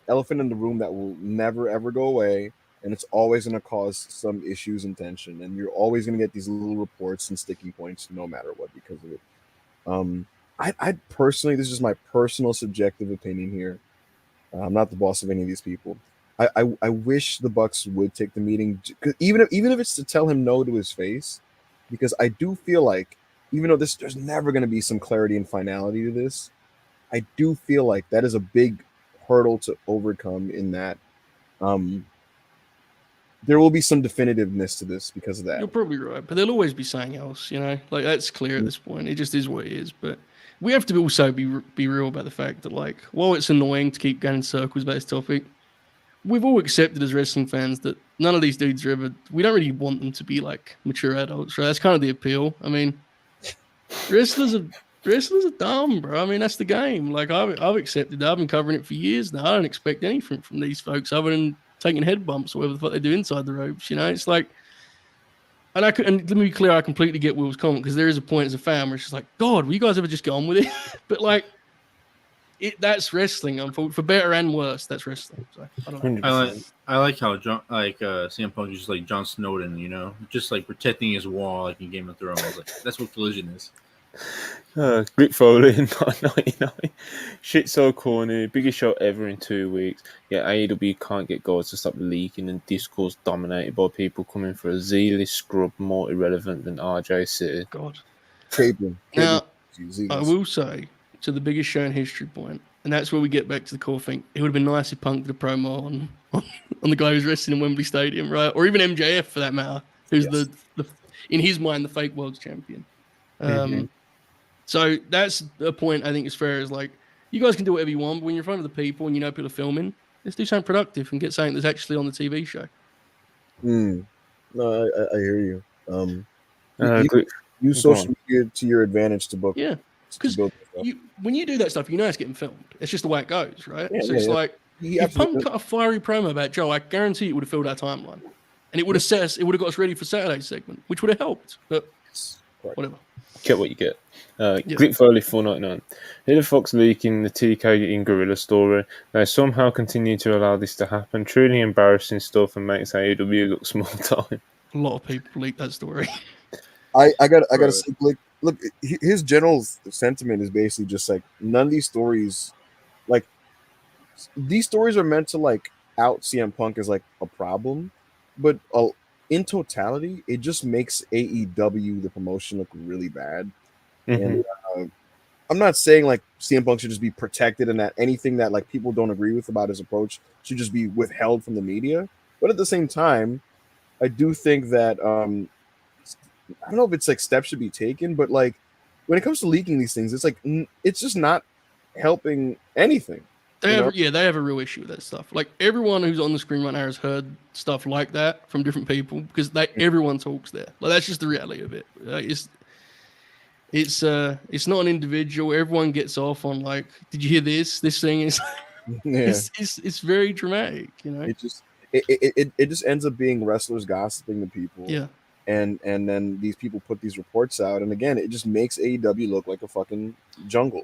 elephant in the room that will never ever go away, and it's always gonna cause some issues and tension, and you're always gonna get these little reports and sticking points, no matter what, because of it. I personally, this is just my personal subjective opinion here. I'm not the boss of any of these people. I wish the Bucks would take the meeting, even if it's to tell him no to his face, because I do feel like, even though there's never going to be some clarity and finality to this, I do feel like that is a big hurdle to overcome, in that there will be some definitiveness to this because of that. You're probably right, but there'll always be something else, Like, that's clear at this point. It just is what it is. But we have to also be real about the fact that, like, while it's annoying to keep going in circles about this topic, we've all accepted as wrestling fans that none of these dudes are we don't really want them to be like mature adults, right? That's kind of the appeal. I mean, wrestlers are dumb, bro. I mean, that's the game. Like, I've accepted that. I've been covering it for years now. I don't expect anything from these folks other than taking head bumps or whatever the fuck they do inside the ropes, It's like, and let me be clear, I completely get Will's comment, because there is a point as a fan where it's just like, God, will you guys ever just get on with it? But like, that's wrestling. For better and worse, that's wrestling. So, I don't know. I like how CM Punk is just like Jon Snowden, just like protecting his wall like in Game of Thrones. Like, that's what Collision is. Grip Foley in 1999. Shit so corny. Biggest show ever in 2 weeks. Yeah, AEW can't get guys to stop leaking, and discourse dominated by people coming for a Z-list scrub more irrelevant than RJ City. God. Cable. Now, I will say, to the biggest show in history point, And that's where we get back to the core thing. It would have been nice if Punk did a promo on the guy who's wrestling in Wembley Stadium, right? Or even MJF for that matter, who's the in his mind the fake world champion. So that's a point I think is fair. Is like, you guys can do whatever you want, but when you're in front of the people and you know people are filming, let's do something productive and get something that's actually on the TV show. No, I hear you. Use social media to your advantage to book. Yeah, because when you do that stuff, you know it's getting filmed. It's just the way it goes, right? Yeah, so it's like, if Punk cut a fiery promo about Joe, I guarantee it would have filled our timeline, and it would have got us ready for Saturday's segment, which would have helped. But whatever. Get what you get. Click Foley 499. Who the fuck's leaking the TK in Gorilla story? They somehow continue to allow this to happen. Truly embarrassing stuff and makes AEW look small time. A lot of people leak that story. I gotta say, look, his general sentiment is basically just like, none of these stories, like, these stories are meant to like out CM Punk as like a problem, but in totality, it just makes AEW the promotion look really bad. And I'm not saying like CM Punk should just be protected and that anything that like people don't agree with about his approach should just be withheld from the media, but at the same time, I do think that I don't know if it's like steps should be taken, but like when it comes to leaking these things, it's like it's just not helping anything. They have a real issue with that stuff. Like, everyone who's on the screen right now has heard stuff like that from different people because everyone talks there. Like, that's just the reality of it. It's not an individual. Everyone gets off on like, did you hear this? This thing is it's very dramatic, you know. It just ends up being wrestlers gossiping to people. Yeah. And then these people put these reports out, and again, it just makes AEW look like a fucking jungle,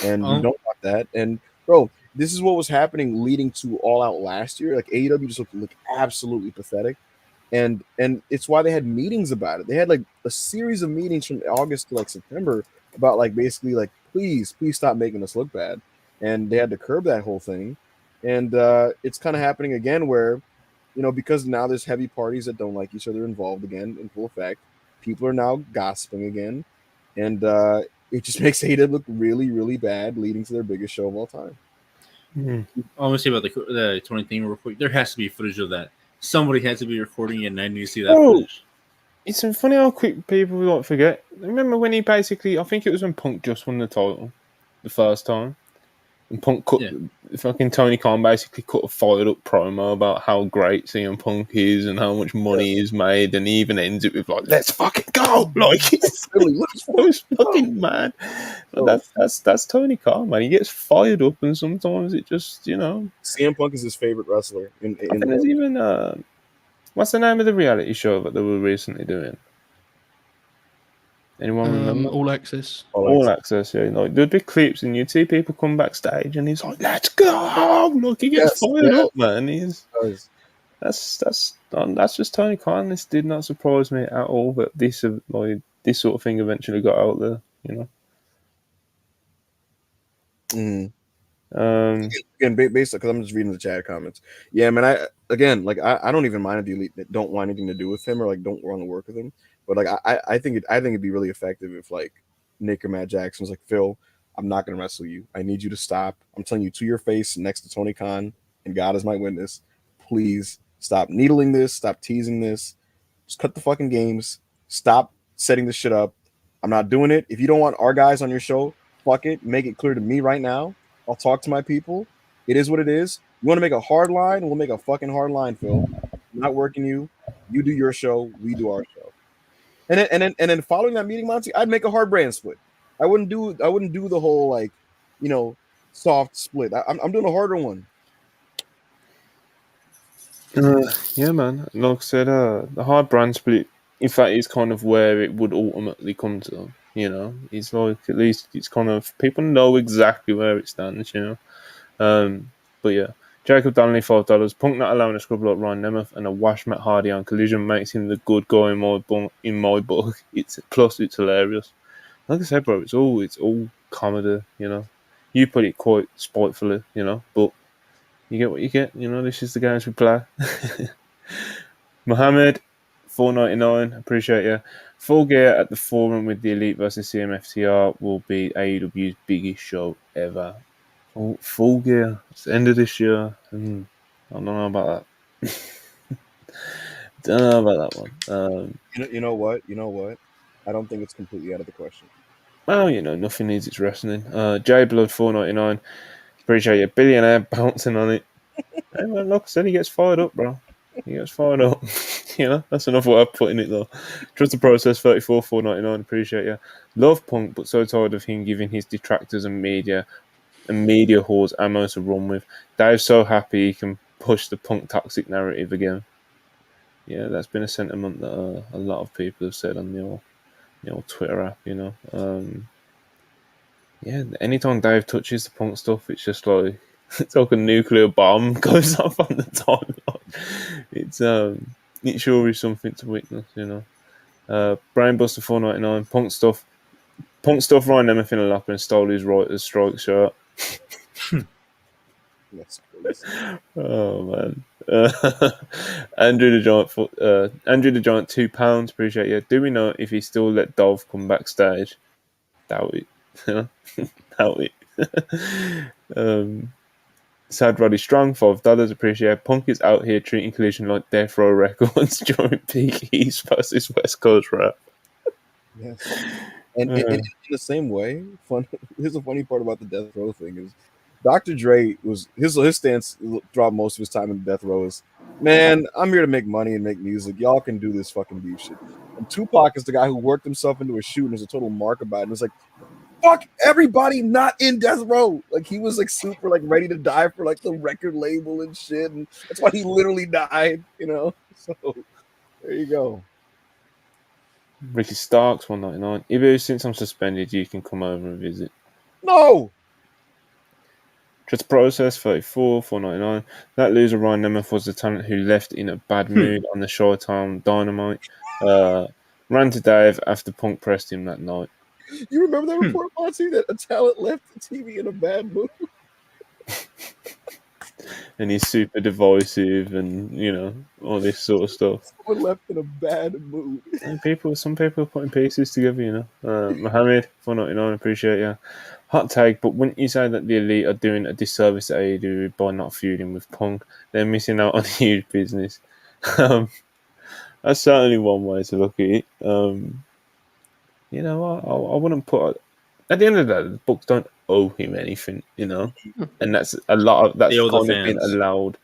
and you don't want that. And bro, this is what was happening leading to All Out last year. Like, AEW just looked absolutely pathetic, and it's why they had meetings about it. They had like a series of meetings from August to like September about like basically like, please stop making us look bad, and they had to curb that whole thing. And it's kind of happening again where, you know, because now there's heavy parties that don't like each other involved again in full effect. People are now gossiping again, and it just makes AEW look really, really bad, leading to their biggest show of all time. I want to say about the 20 thing real quick. There has to be footage of that. Somebody has to be recording it, and I need to see that footage. It's funny how quick people like forget. Remember when he basically, I think it was when Punk just won the title the first time. And Punk fucking Tony Khan basically cut a fired up promo about how great CM Punk is and how much money he's made, and he even ends it with like, "Let's fucking go!" Like, it's fucking mad. But that's Tony Khan, man. He gets fired up, and sometimes it just, you know. CM Punk is his favorite wrestler. I think there's even what's the name of the reality show that they were recently doing? Anyone remember? All Access. All Access, yeah. Like, there'd be clips and you'd see people come backstage and he's like, "Let's go!" Look, he gets fired up, man. That's just Tony Khan. This did not surprise me at all that this sort of thing eventually got out there, you know. Again, basically, because I'm just reading the chat comments. Yeah, man. I don't even mind if you don't want anything to do with him or like don't want to work with him. But like, I think it'd be really effective if like Nick or Matt Jackson was like, "Phil, I'm not gonna wrestle you. I need you to stop. I'm telling you to your face next to Tony Khan, and God is my witness. Please stop needling this. Stop teasing this. Just cut the fucking games. Stop setting this shit up. I'm not doing it. If you don't want our guys on your show, fuck it. Make it clear to me right now. I'll talk to my people. It is what it is. You want to make a hard line? We'll make a fucking hard line, Phil. I'm not working you. You do your show. We do our show." And then following that meeting, Monty, I'd make a hard brand split. I wouldn't do the whole like, you know, soft split. I'm doing a harder one. Yeah, man. Like I said, the hard brand split, in fact, is kind of where it would ultimately come to. You know, it's like, at least it's kind of, people know exactly where it stands. You know, but yeah. Jacob Donnelly, $5. Punk not allowing a scrub like Ryan Nemeth and a wash Matt Hardy on Collision makes him the good guy in my book. It's hilarious. Like I said, bro, it's all comedy, you know. You put it quite spitefully, you know, but you get what you get, you know. This is the games we play. Mohammed, $4.99. Appreciate you. Full Gear at the Forum with the Elite versus CMFTR will be AEW's biggest show ever. Full Gear. It's the end of this year. I don't know about that. Don't know about that one. You know what? I don't think it's completely out of the question. Well, nothing needs its wrestling. J Blood 499. Appreciate you, billionaire bouncing on it. Hey man, like I said, he gets fired up, bro. He gets fired up. That's enough what I've put in it though. Trust the process. 34 499. Appreciate you. Love Punk, but so tired of him giving his detractors and media whores ammo to run with. Dave's so happy he can push the Punk toxic narrative again. Yeah, that's been a sentiment that a lot of people have said on the old Twitter app. Yeah, anytime Dave touches the Punk stuff, it's just like it's like a nuclear bomb goes off on the timeline. It sure is something to witness, Brainbuster 499, Punk stuff. Ryan Nemeth in a locker and stole his Writer's Strike shirt. That's crazy. Oh man, Andrew the Giant, £2. Appreciate you. Do we know if he still let Dolph come backstage? Doubt it. Doubt it. Sad Roddy Strong, $5. Appreciate. Punk is out here treating Collision like Death Row Records during peak East versus West Coast rap. Yes. And in the same way, here's the funny part about the Death Row thing is Dr. Dre was his stance throughout most of his time in Death Row is, man, I'm here to make money and make music. Y'all can do this fucking beef shit. And Tupac is the guy who worked himself into a shoot and there's a total mark about it. And it's like, fuck everybody not in Death Row. Like he was like super like ready to die for like the record label and shit. And that's why he literally died, So there you go. Ricky Starks, 199. Ibu, since I'm suspended, you can come over and visit. No. Just process 34 499. That loser Ryan Nemeth was the talent who left in a bad mood on the Showtime Dynamite. Ran to Dave after Punk pressed him that night. You remember that report, Monty, that a talent left the TV in a bad mood? And he's super divisive and, all this sort of stuff. Someone left in a bad mood. And some people are putting pieces together, Mohammed, 499, appreciate you. Hot take, but wouldn't you say that the Elite are doing a disservice to AEW by not feuding with Punk? They're missing out on huge business. That's certainly one way to look at it. I wouldn't put. At the end of the day, the Bucks don't owe him anything, and that's a lot of that's kind of been allowed.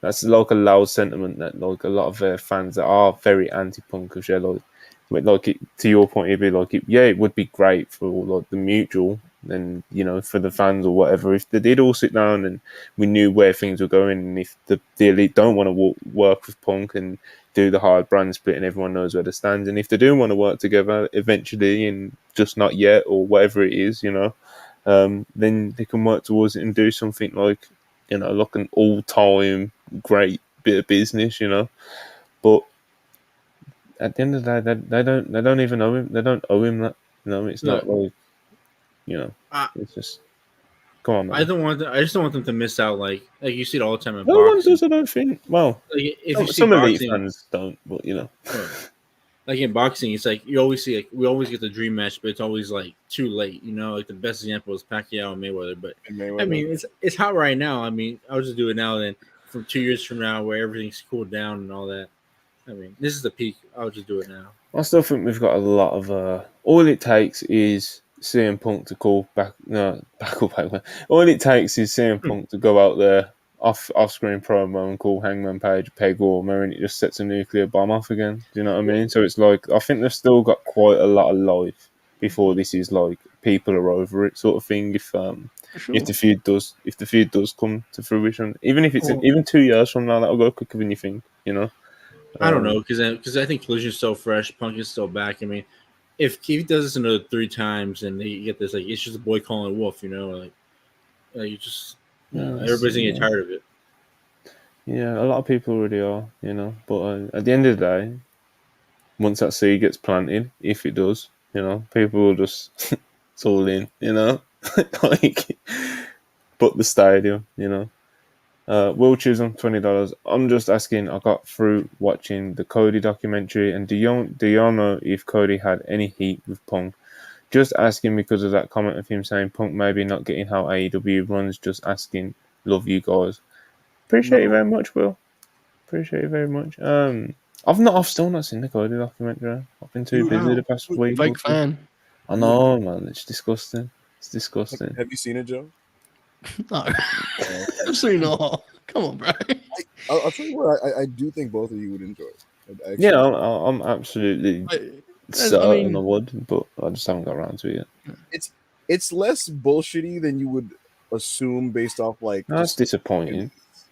That's like a loud sentiment that like a lot of their fans that are very anti-Punk of share to your point, it'd be like it would be great for like the mutual and for the fans or whatever if they did all sit down and we knew where things were going, and if the Elite don't want to work with Punk and do the hard brand split and everyone knows where they stand, and if they do want to work together eventually and just not yet or whatever it is, then they can work towards it and do something like like an all-time great bit of business, but at the end of the day, they don't even owe him. They don't owe him that. It's not like it's just come on, man. I just don't want them to miss out. Like you see it all the time in no boxing. one does. I don't think. Well, like if you see some boxing, Elite fans don't, but like in boxing, it's like you always see we always get the dream match, but it's always like too late. Like the best example is Pacquiao and Mayweather. But I mean, it's hot right now. I mean, I'll just do it now. Then from 2 years from now, where everything's cooled down and all that. I mean, this is the peak. I'll just do it now. I still think we've got a lot of. All it takes is CM Punk to call back. No, back up. All it takes is CM Punk to go out there off-screen promo and call Hangman Page a peg warmer, and it just sets a nuclear bomb off again. Do you know what I mean? So it's like I think they've still got quite a lot of life before this is like people are over it sort of thing. If the feud does come to fruition, even if it's even 2 years from now, that'll go quicker than you think. I don't know because I think Collision's so fresh, Punk is still back. I mean, if he does this another 3 times and you get this, like it's just a boy calling wolf, like you just everybody's gonna get tired of it. Yeah, a lot of people already are, But at the end of the day, once that seed gets planted, if it does, people will just it's all in, like but the stadium, Will Chisholm, $20. I'm just asking. I got through watching the Cody documentary, and do y'all know if Cody had any heat with Punk? just asking because of that comment of him saying Punk maybe not getting how AEW runs. Just asking, love you guys. Appreciate you very much, Will. Appreciate you very much. I've still not seen the Cody documentary. I've been too busy the past week. Fake fan. I know, man. It's disgusting. It's disgusting. Have you seen it, Joe? No, absolutely not. Come on, bro. I'll tell you what. I do think both of you would enjoy it. Yeah, I'm absolutely certain I would, but I just haven't got around to it yet. It's less bullshitty than you would assume based off like. That's disappointing.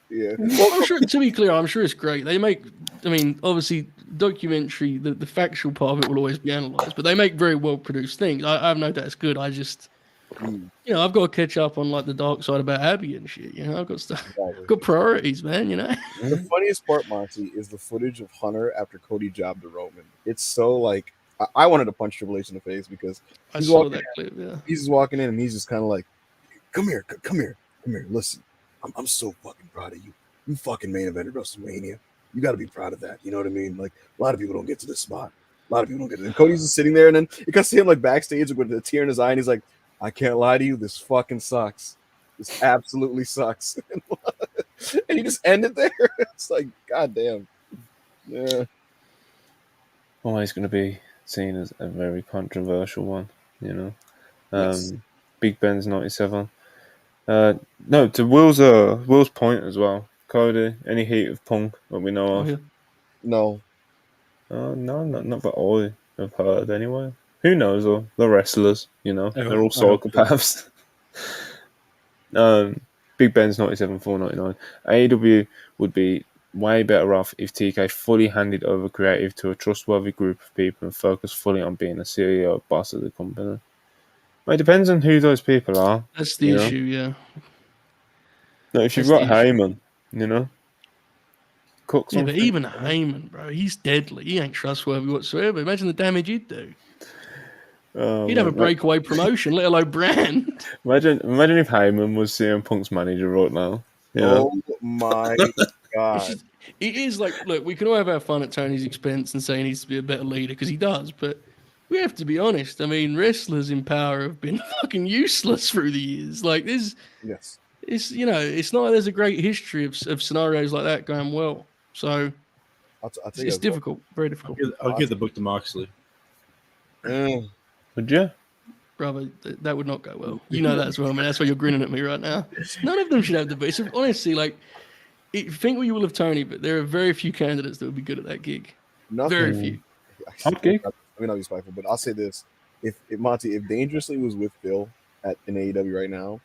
Yeah. Well, I'm sure. To be clear, I'm sure it's great. They make. I mean, obviously, documentary. The factual part of it will always be analysed, but they make very well produced things. I have no doubt it's good. I just, I've got to catch up on like the dark side about Abby and shit. I've got stuff. I've got priorities, man. The funniest part, Monty, is the footage of Hunter after Cody jobbed to Roman. It's so like I wanted to punch Triple H in the face because I saw that clip. Yeah, he's just walking in and he's just kind of like, come here. Listen, I'm so fucking proud of you. You fucking main evented WrestleMania. You got to be proud of that. You know what I mean? Like a lot of people don't get to this spot. A lot of people don't get it. And Cody's just sitting there, and then it cuts to him like backstage with a tear in his eye, and he's like, I can't lie to you. This fucking sucks. This absolutely sucks. And he just ended there. It's like, goddamn. Yeah. Always going to be seen as a very controversial one, Yes. Big Ben's 97. No, to Will's point as well. Cody, any heat of Punk that we know of? yeah. No. No, not that I have heard anyway. Who knows? Though the wrestlers, they're all psychopaths. Big Ben's 97, 499. AEW would be way better off if TK fully handed over creative to a trustworthy group of people and focused fully on being a CEO, boss of the company. Well, it depends on who those people are. That's the issue, yeah. No, if you've got Heyman, cook something. Yeah, but even Heyman, bro, he's deadly. He ain't trustworthy whatsoever. Imagine the damage he'd do. He'd have a breakaway promotion, let alone brand. Imagine if Heyman was CM Punk's manager right now. Oh my god! It is like, look, we can all have our fun at Tony's expense and say he needs to be a better leader because he does, but we have to be honest. I mean, wrestlers in power have been fucking useless through the years. Like this, yes, it's it's not. There's a great history of scenarios like that going well. So I'll tell it's you difficult, very difficult. I'll give the book to Moxley. Would you? Brother, that would not go well. You know that as well, man. That's why you're grinning at me right now. None of them should have the best. Honestly, like, think what you will of Tony, but there are very few candidates that would be good at that gig. Very few. Okay. I mean, I'll be spiteful, but I'll say this: if Dangerously was with Phil in AEW right now,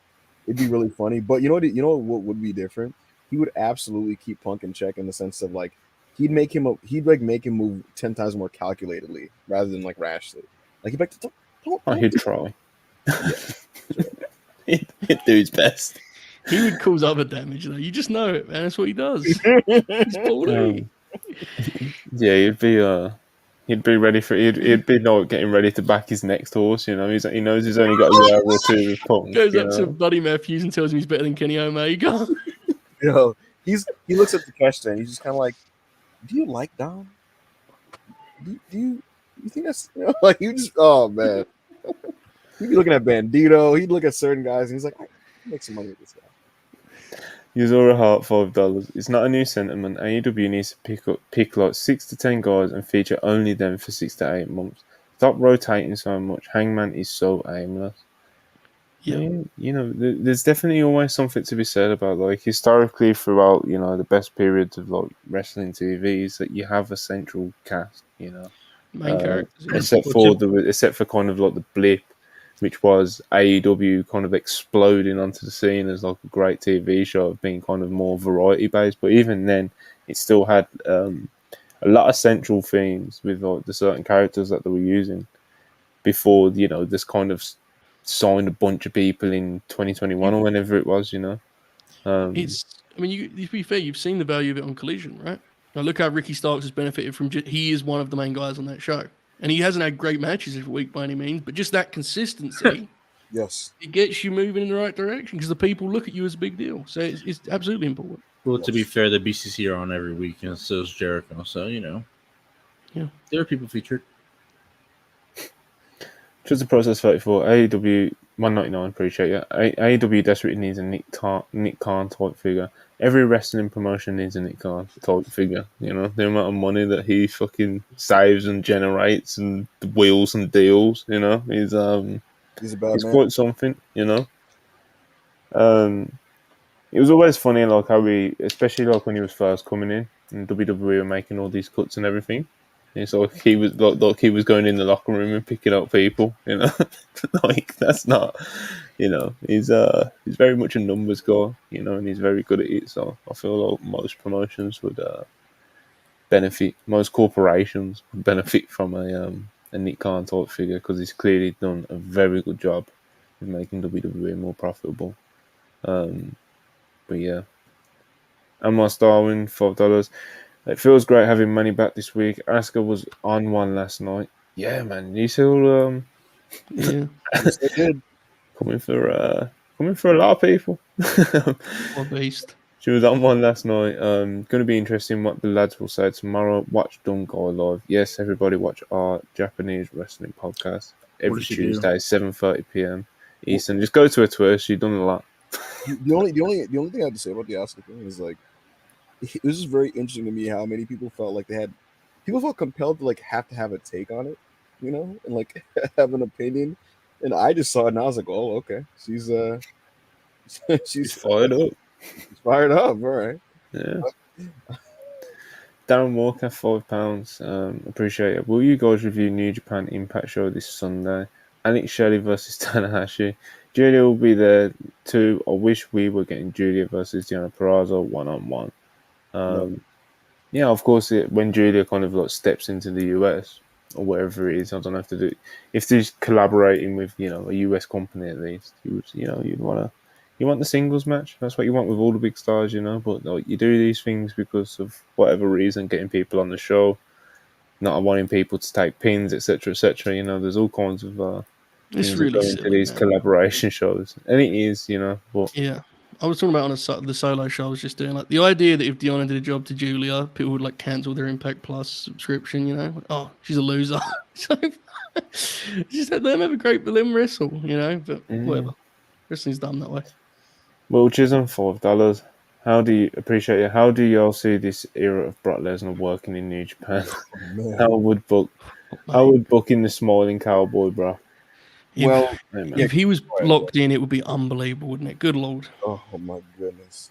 it'd be really funny. But you know what would be different? He would absolutely keep Punk in check in the sense of like he'd make him move 10 times more calculatedly rather than like rashly. Like he'd be like, he'd try. He'd do his best. He would cause other damage though. You just know it, man. That's what he does. He's baldy. Yeah, he'd be ready for he'd be getting ready to back his next horse. He knows he's only got a year or two with Punk. Goes up to Buddy Matthews and tells him he's better than Kenny Omega. He looks at the question. He's just kind of like, do you like Dom? Do you think that's like you just? Oh man, he'd be looking at Bandito. He'd look at certain guys and he's like, I can make some money with this guy. Use all heart $5. It's not a new sentiment. AEW needs to pick like 6 to 10 guys and feature only them for 6 to 8 months. Stop rotating so much. Hangman is so aimless. Yeah, there's definitely always something to be said about like historically throughout the best periods of like wrestling TV is that you have a central cast. Main characters, except for kind of like the blip, which was AEW kind of exploding onto the scene as like a great TV show of being kind of more variety based. But even then, it still had a lot of central themes with like the certain characters that they were using before this kind of signed a bunch of people in 2021 or whenever it was. It's. I mean, you to be fair, you've seen the value of it on Collision, right? Now look how Ricky Starks has benefited from. He is one of the main guys on that show. And he hasn't had great matches every week by any means, but just that consistency, yes, it gets you moving in the right direction because the people look at you as a big deal. So it's absolutely important. Well, to be fair, the BCC are on every week, and so is Jericho. So yeah, there are people featured. Just the Process 34, AEW 199, appreciate you. AEW desperately needs a Nick Khan type figure. Every wrestling promotion needs a Nick Khan type figure. You know, the amount of money that he fucking saves and generates and wheels and deals, you know, he's a bad man. quite something, you know. It was always funny, like how especially like when he was first coming in and WWE were making all these cuts and everything. It's like he was like he was going in the locker room and picking up people, you know. Like that's not, you know, he's very much a numbers guy, you know, and he's very good at it. So I feel like most promotions would benefit, most corporations would benefit from a Nick Khan type figure because he's clearly done a very good job of making WWE more profitable. But yeah, Amos Darwin, $5. It feels great having money back this week. Asuka was on one last night. Yeah, man. You still Yeah. Yes, they did. coming for a lot of people. Or beast. She was on one last night. Going to be interesting what the lads will say tomorrow. Watch Dumb Guy live. Yes, everybody watch our Japanese wrestling podcast every Tuesday, 7:30 p.m. Eastern. Just go to her Twitter. She's done a lot. The only thing I have to say about the Asuka thing is like it was just very interesting to me how many people felt like people felt compelled to like have to have a take on it, you know, and like have an opinion. And I just saw it and I was like, oh, okay, she's she's fired up. She's fired up. All right. Yeah. Darren Walker, £5. Appreciate it. Will you guys review New Japan Impact Show this Sunday? Alex Shelley versus Tanahashi. Julia will be there too. I wish we were getting Julia versus Deonna Purrazzo 1-on-1. Yeah, of course, when Julia kind of like steps into the US or whatever it is, I don't have to do. If she's collaborating with a US company at least, you'd want the singles match. That's what you want with all the big stars, you know. But like, you do these things because of whatever reason, getting people on the show, not wanting people to take pins, etc., etc. You know, there's all kinds of It's things really that go into silly, these man. collaboration shows, and it is, you know. But yeah, I was talking about on the solo show I was just doing, like the idea that if Deonna did a job to Julia, people would like cancel their Impact Plus subscription. You know, like, oh, she's a loser. So just let them have a great Berlin wrestle, you know. But whatever, wrestling's done that way. Will Chisholm, $5. How do you appreciate it? How do y'all see this era of Brock Lesnar working in New Japan? How would booking the smiling cowboy, bro? If he was locked in, it would be unbelievable, wouldn't it? Good lord. Oh my goodness.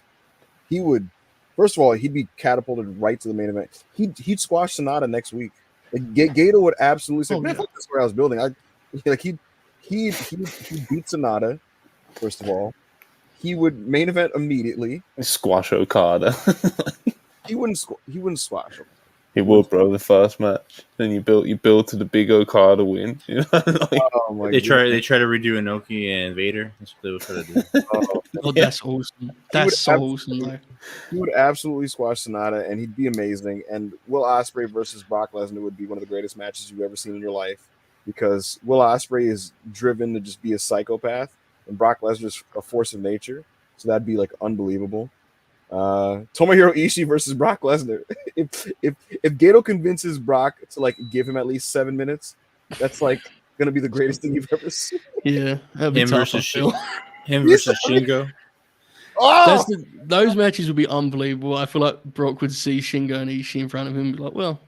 He would. First of all, he'd be catapulted right to the main event. He'd squash Sonata next week. Like, Gato would absolutely say, "Man, fuck this where I was building." He beat Sonata. First of all, he would main event immediately. Squash Okada. He wouldn't squash him. He would, bro. The first match, then you build to the big Okada win. You know, oh my! They try to redo Inoki and Vader. That's what they would try to do. That's awesome. That's so awesome, though. He would absolutely squash Sonata, and he'd be amazing. And Will Ospreay versus Brock Lesnar would be one of the greatest matches you've ever seen in your life, because Will Ospreay is driven to just be a psychopath, and Brock Lesnar is a force of nature. So that'd be like unbelievable. Tomohiro Ishii versus Brock Lesnar. if Gato convinces Brock to like give him at least 7 minutes, that's like gonna be the greatest thing you've ever seen. Yeah, that'd be him tough, versus Shingo. Oh! Those matches would be unbelievable. I feel like Brock would see Shingo and Ishii in front of him and be like, well,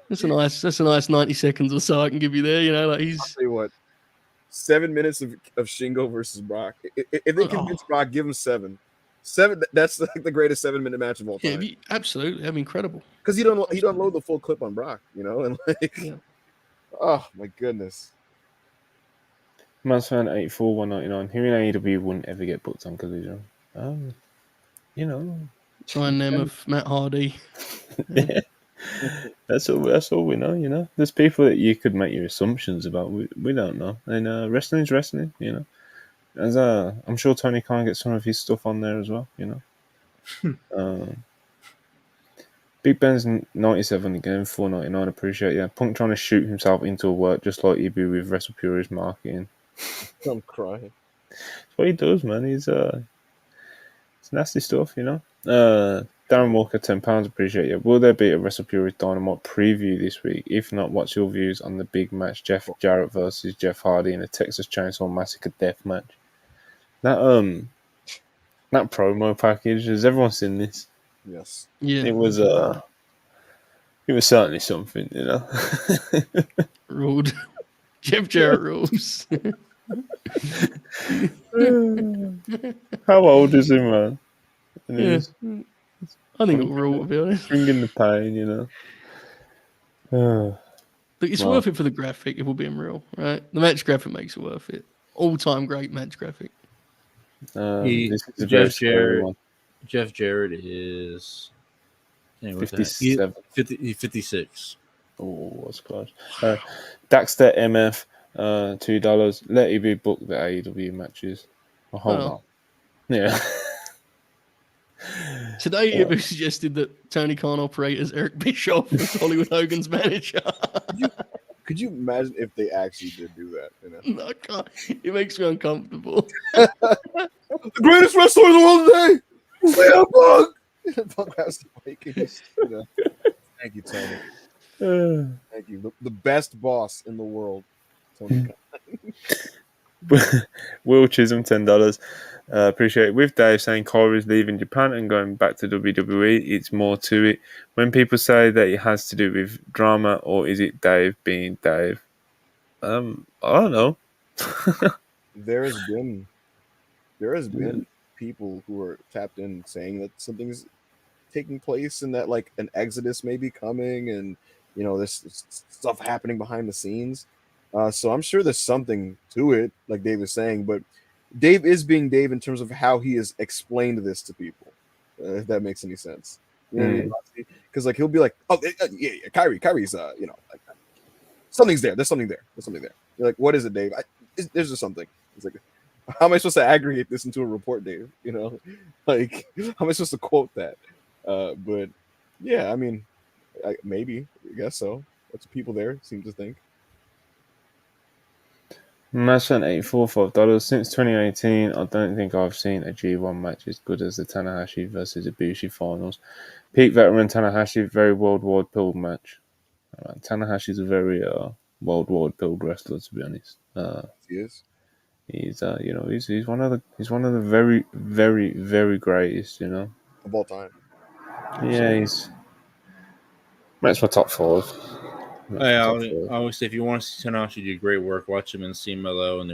that's a nice 90 seconds or so I can give you there, you know, like he's... I'll tell you what, 7 minutes of Shingo versus Brock. If they convince Brock, give him 7. 7, that's like the greatest 7-minute match of all time. Yeah, absolutely. That'd be incredible. Because he'd unload the full clip on Brock, you know, and like, oh my goodness. Masfan 84-199. Hearing AEW wouldn't ever get booked on Collision. You know, trying them of Matt Hardy. Yeah. That's all we know. You know, there's people that you could make your assumptions about. We don't know. And wrestling's wrestling. You know, as I'm sure Tony Khan gets some of his stuff on there as well. You know. Big Ben's 97 again, $4.99. Appreciate it. Yeah, Punk trying to shoot himself into a work just like he'd be with WrestlePurists marketing. I'm crying. That's what he does, man. It's nasty stuff, you know. Darren Walker, £10, appreciate it. Will there be a WrestlePurists Dynamite preview this week? If not, what's your views on the big match, Jeff Jarrett versus Jeff Hardy in a Texas Chainsaw Massacre death match? That promo package, has everyone seen this? Yes. Yeah. It was certainly something, you know. Ruled. Jeff Jarrett rules. How old is he, man? And Yeah. he's I think it'll rule, to be honest. bringing the pain, you know. Look, it's Wow. worth it for the graphic, if we're being real, right? The match graphic makes it worth it. All-time great match graphic. This is a very scary one. Jeff Jarrett is 57. 56. Oh, what's close. Daxter MF, $2. Let it be booked the AEW matches. Oh, hold on. Yeah. Today, it was suggested that Tony Khan operate as Eric Bischoff as Hollywood Hogan's manager. Could you imagine if they actually did do that? You know? No, I can't. It makes me uncomfortable. The greatest wrestler in the world today, CM Punk. Punk has to wake his, you know. Thank you, Tony. Thank you. The best boss in the world, Tony Khan. Will Chisholm, $10. Appreciate it. With Dave saying Corey's leaving Japan and going back to WWE, it's more to it. When people say that it has to do with drama, or is it Dave being Dave? I don't know. There has been people who are tapped in saying that something's taking place and that like an exodus may be coming, and you know there's stuff happening behind the scenes. So I'm sure there's something to it, like Dave is saying, but Dave is being Dave in terms of how he has explained this to people, if that makes any sense. You know what I mean? Because like he'll be like, "Oh, yeah, Kyrie's, you know, like, something's there. There's something there. You're like, "What is it, Dave? There's just something." It's like, how am I supposed to aggregate this into a report, Dave? You know, like, how am I supposed to quote that? But yeah, I mean, maybe, I guess so. That's what people there seem to think. Matchman 84, $5. Since 2018, I don't think I've seen a G1 match as good as the Tanahashi versus Ibushi finals. Peak veteran Tanahashi, very worldwide build match. Tanahashi's a very worldwide build wrestler, to be honest. He is. He's you know, he's one of the very, very, very greatest, you know, of all time. Yeah, he's that's my top 5. I always say if you want to see Tanahashi do great work, watch him in CMLO in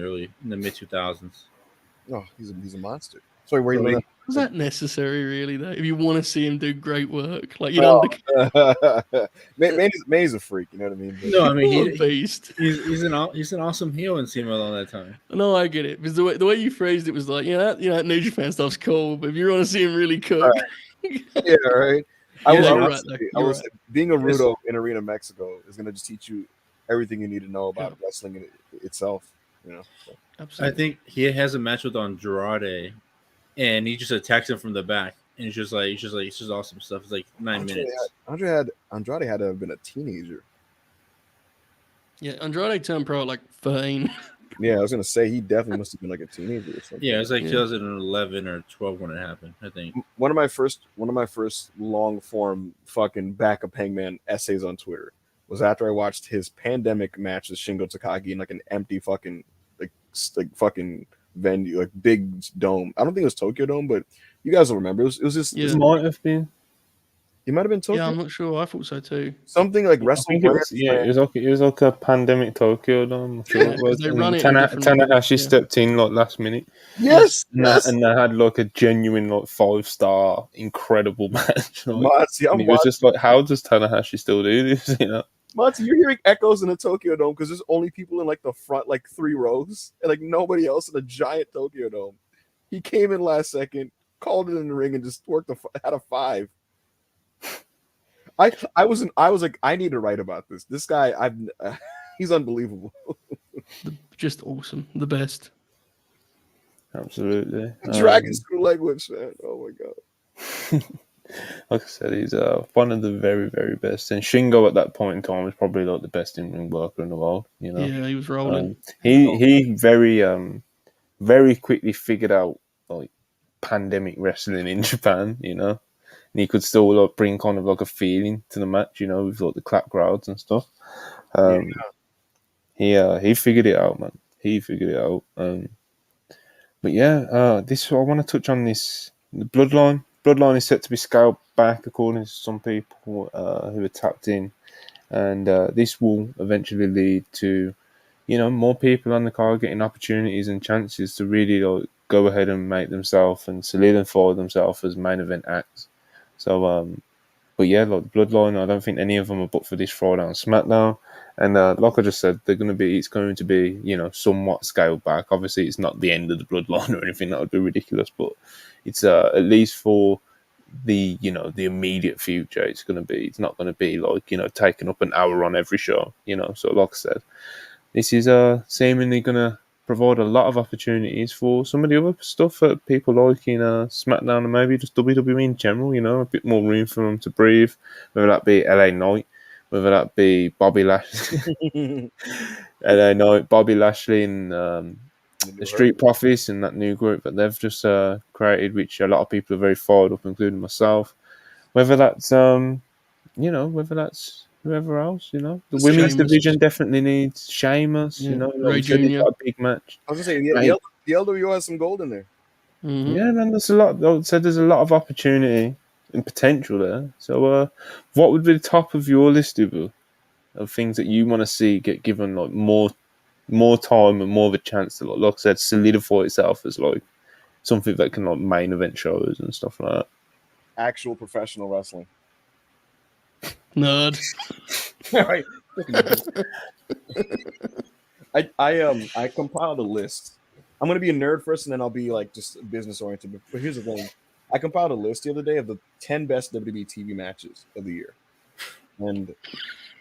the mid 2000s. Oh, he's a monster. Sorry, where you learn? Was that necessary, really? Though, if you want to see him do great work, like you know, May's a freak. You know what I mean? But, no, I mean he's a beast. He's an awesome heel in CMLO that time. No, I get it because the way you phrased it was like, that New Japan stuff's cool, but if you want to see him really cook, yeah, right. I was right. Being a Rudo in Arena Mexico is going to just teach you everything you need to know about wrestling itself. You know, so. Absolutely. I think he has a match with Andrade, and he just attacks him from the back, and it's just awesome stuff. It's like 9 minutes. Andrade had to have been a teenager. Yeah, Andrade turned pro at like 13. Yeah, I was gonna say he definitely must have been like a teenager or something. Yeah, it was like 2011 or 12 when it happened, I think. One of my first long form fucking backup Hangman essays on Twitter was after I watched his pandemic match with Shingo Takagi in like an empty fucking like fucking venue, like big dome. I don't think it was Tokyo Dome, but you guys will remember. It was just it might have been. It might have been Tokyo. Yeah, I'm not sure. I thought so too. Something like WrestlePurists. It was like a pandemic Tokyo Dome. I'm sure it was. They run it Tanahashi stepped in like last minute. Yes, and they had like a genuine like 5-star incredible match. Like, it was just like, how does Tanahashi still do this? You know, Monty, you're hearing echoes in the Tokyo Dome because there's only people in like the front like 3 rows and like nobody else in the giant Tokyo Dome. He came in last second, called it in the ring, and just had a 5. I was like, I need to write about this. This guy, he's unbelievable. Just awesome, the best. Absolutely. Dragon screw leg whips, man. Oh my god. Like I said, he's one of the very, very best. And Shingo at that point in time was probably like the best in-ring worker in the world. You know, yeah, he was rolling. He very, very quickly figured out like pandemic wrestling in Japan. You know, and he could still like bring kind of like a feeling to the match, you know, with like the clap crowds and stuff. He figured it out, man. He figured it out. But yeah, this I want to touch on this. The Bloodline. Bloodline is set to be scaled back, according to some people who are tapped in, and this will eventually lead to, you know, more people on the card getting opportunities and chances to really like go ahead and make themselves and solidify themselves as main event acts. So, but yeah, like Bloodline, I don't think any of them are booked for this Friday on SmackDown. And like I just said, it's going to be, you know, somewhat scaled back. Obviously, it's not the end of the Bloodline or anything. That would be ridiculous. But it's at least for the, you know, the immediate future. It's not going to be like, you know, taking up an hour on every show. You know, so like I said, this is seemingly going to provide a lot of opportunities for some of the other stuff that people like in SmackDown and maybe just WWE in general, you know, a bit more room for them to breathe, whether that be LA Knight, whether that be Bobby Lashley, LA Knight, Bobby Lashley and the Street Profits and that new group that they've just created, which a lot of people are very fired up, including myself. Whether that's, you know, whether that's whoever else, you know. The women's division definitely needs Sheamus, you know. Like Ray Jr. Got a big match. I was going to say, the LWO has some gold in there. Mm-hmm. Yeah, man, there's a lot. I would say there's a lot of opportunity and potential there. So, what would be the top of your list of things that you want to see get given like more time and more of a chance to, like I said, solidify itself as like something that can like main event shows and stuff like that? Actual professional wrestling. Nerd. Right. I compiled a list. I'm gonna be a nerd first, and then I'll be like just business oriented. But here's the thing: I compiled a list the other day of the 10 best WWE TV matches of the year, and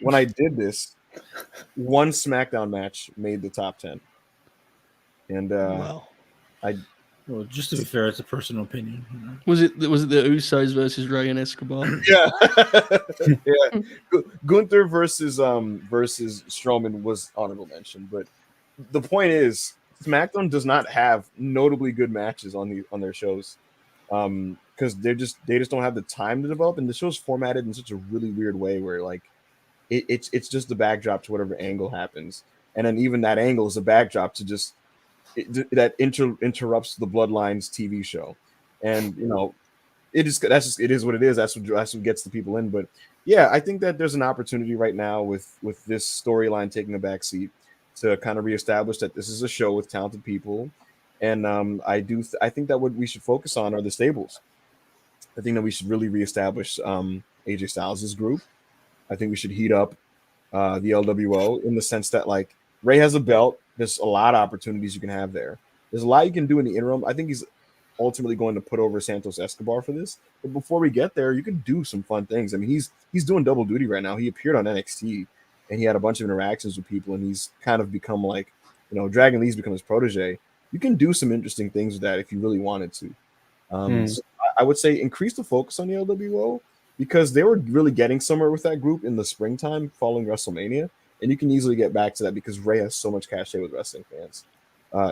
when I did this, one SmackDown match made the top 10. And wow. Well, just to be fair, it's a personal opinion. You know? Was it the Usos versus Rey and Escobar? Yeah, yeah. Gunther versus Strowman was honorable mention, but the point is, SmackDown does not have notably good matches on their shows, because they just don't have the time to develop, and the show's formatted in such a really weird way where like it's just the backdrop to whatever angle happens, and then even that angle is a backdrop to just that interrupts the Bloodline's TV show, and you know it is what it is. That's what gets the people in. But yeah, I think that there's an opportunity right now with this storyline taking a back seat to kind of reestablish that this is a show with talented people, and I think that what we should focus on are the stables. I think that we should really reestablish AJ Styles' group. I think we should heat up the LWO in the sense that like Ray has a belt. There's a lot of opportunities you can have there. There's a lot you can do in the interim. I think he's ultimately going to put over Santos Escobar for this. But before we get there, you can do some fun things. I mean, he's doing double duty right now. He appeared on NXT and he had a bunch of interactions with people, and he's kind of become like, you know, Dragon Lee's become his protege. You can do some interesting things with that if you really wanted to. So I would say increase the focus on the LWO because they were really getting somewhere with that group in the springtime following WrestleMania. And you can easily get back to that because Ray has so much cachet with wrestling fans.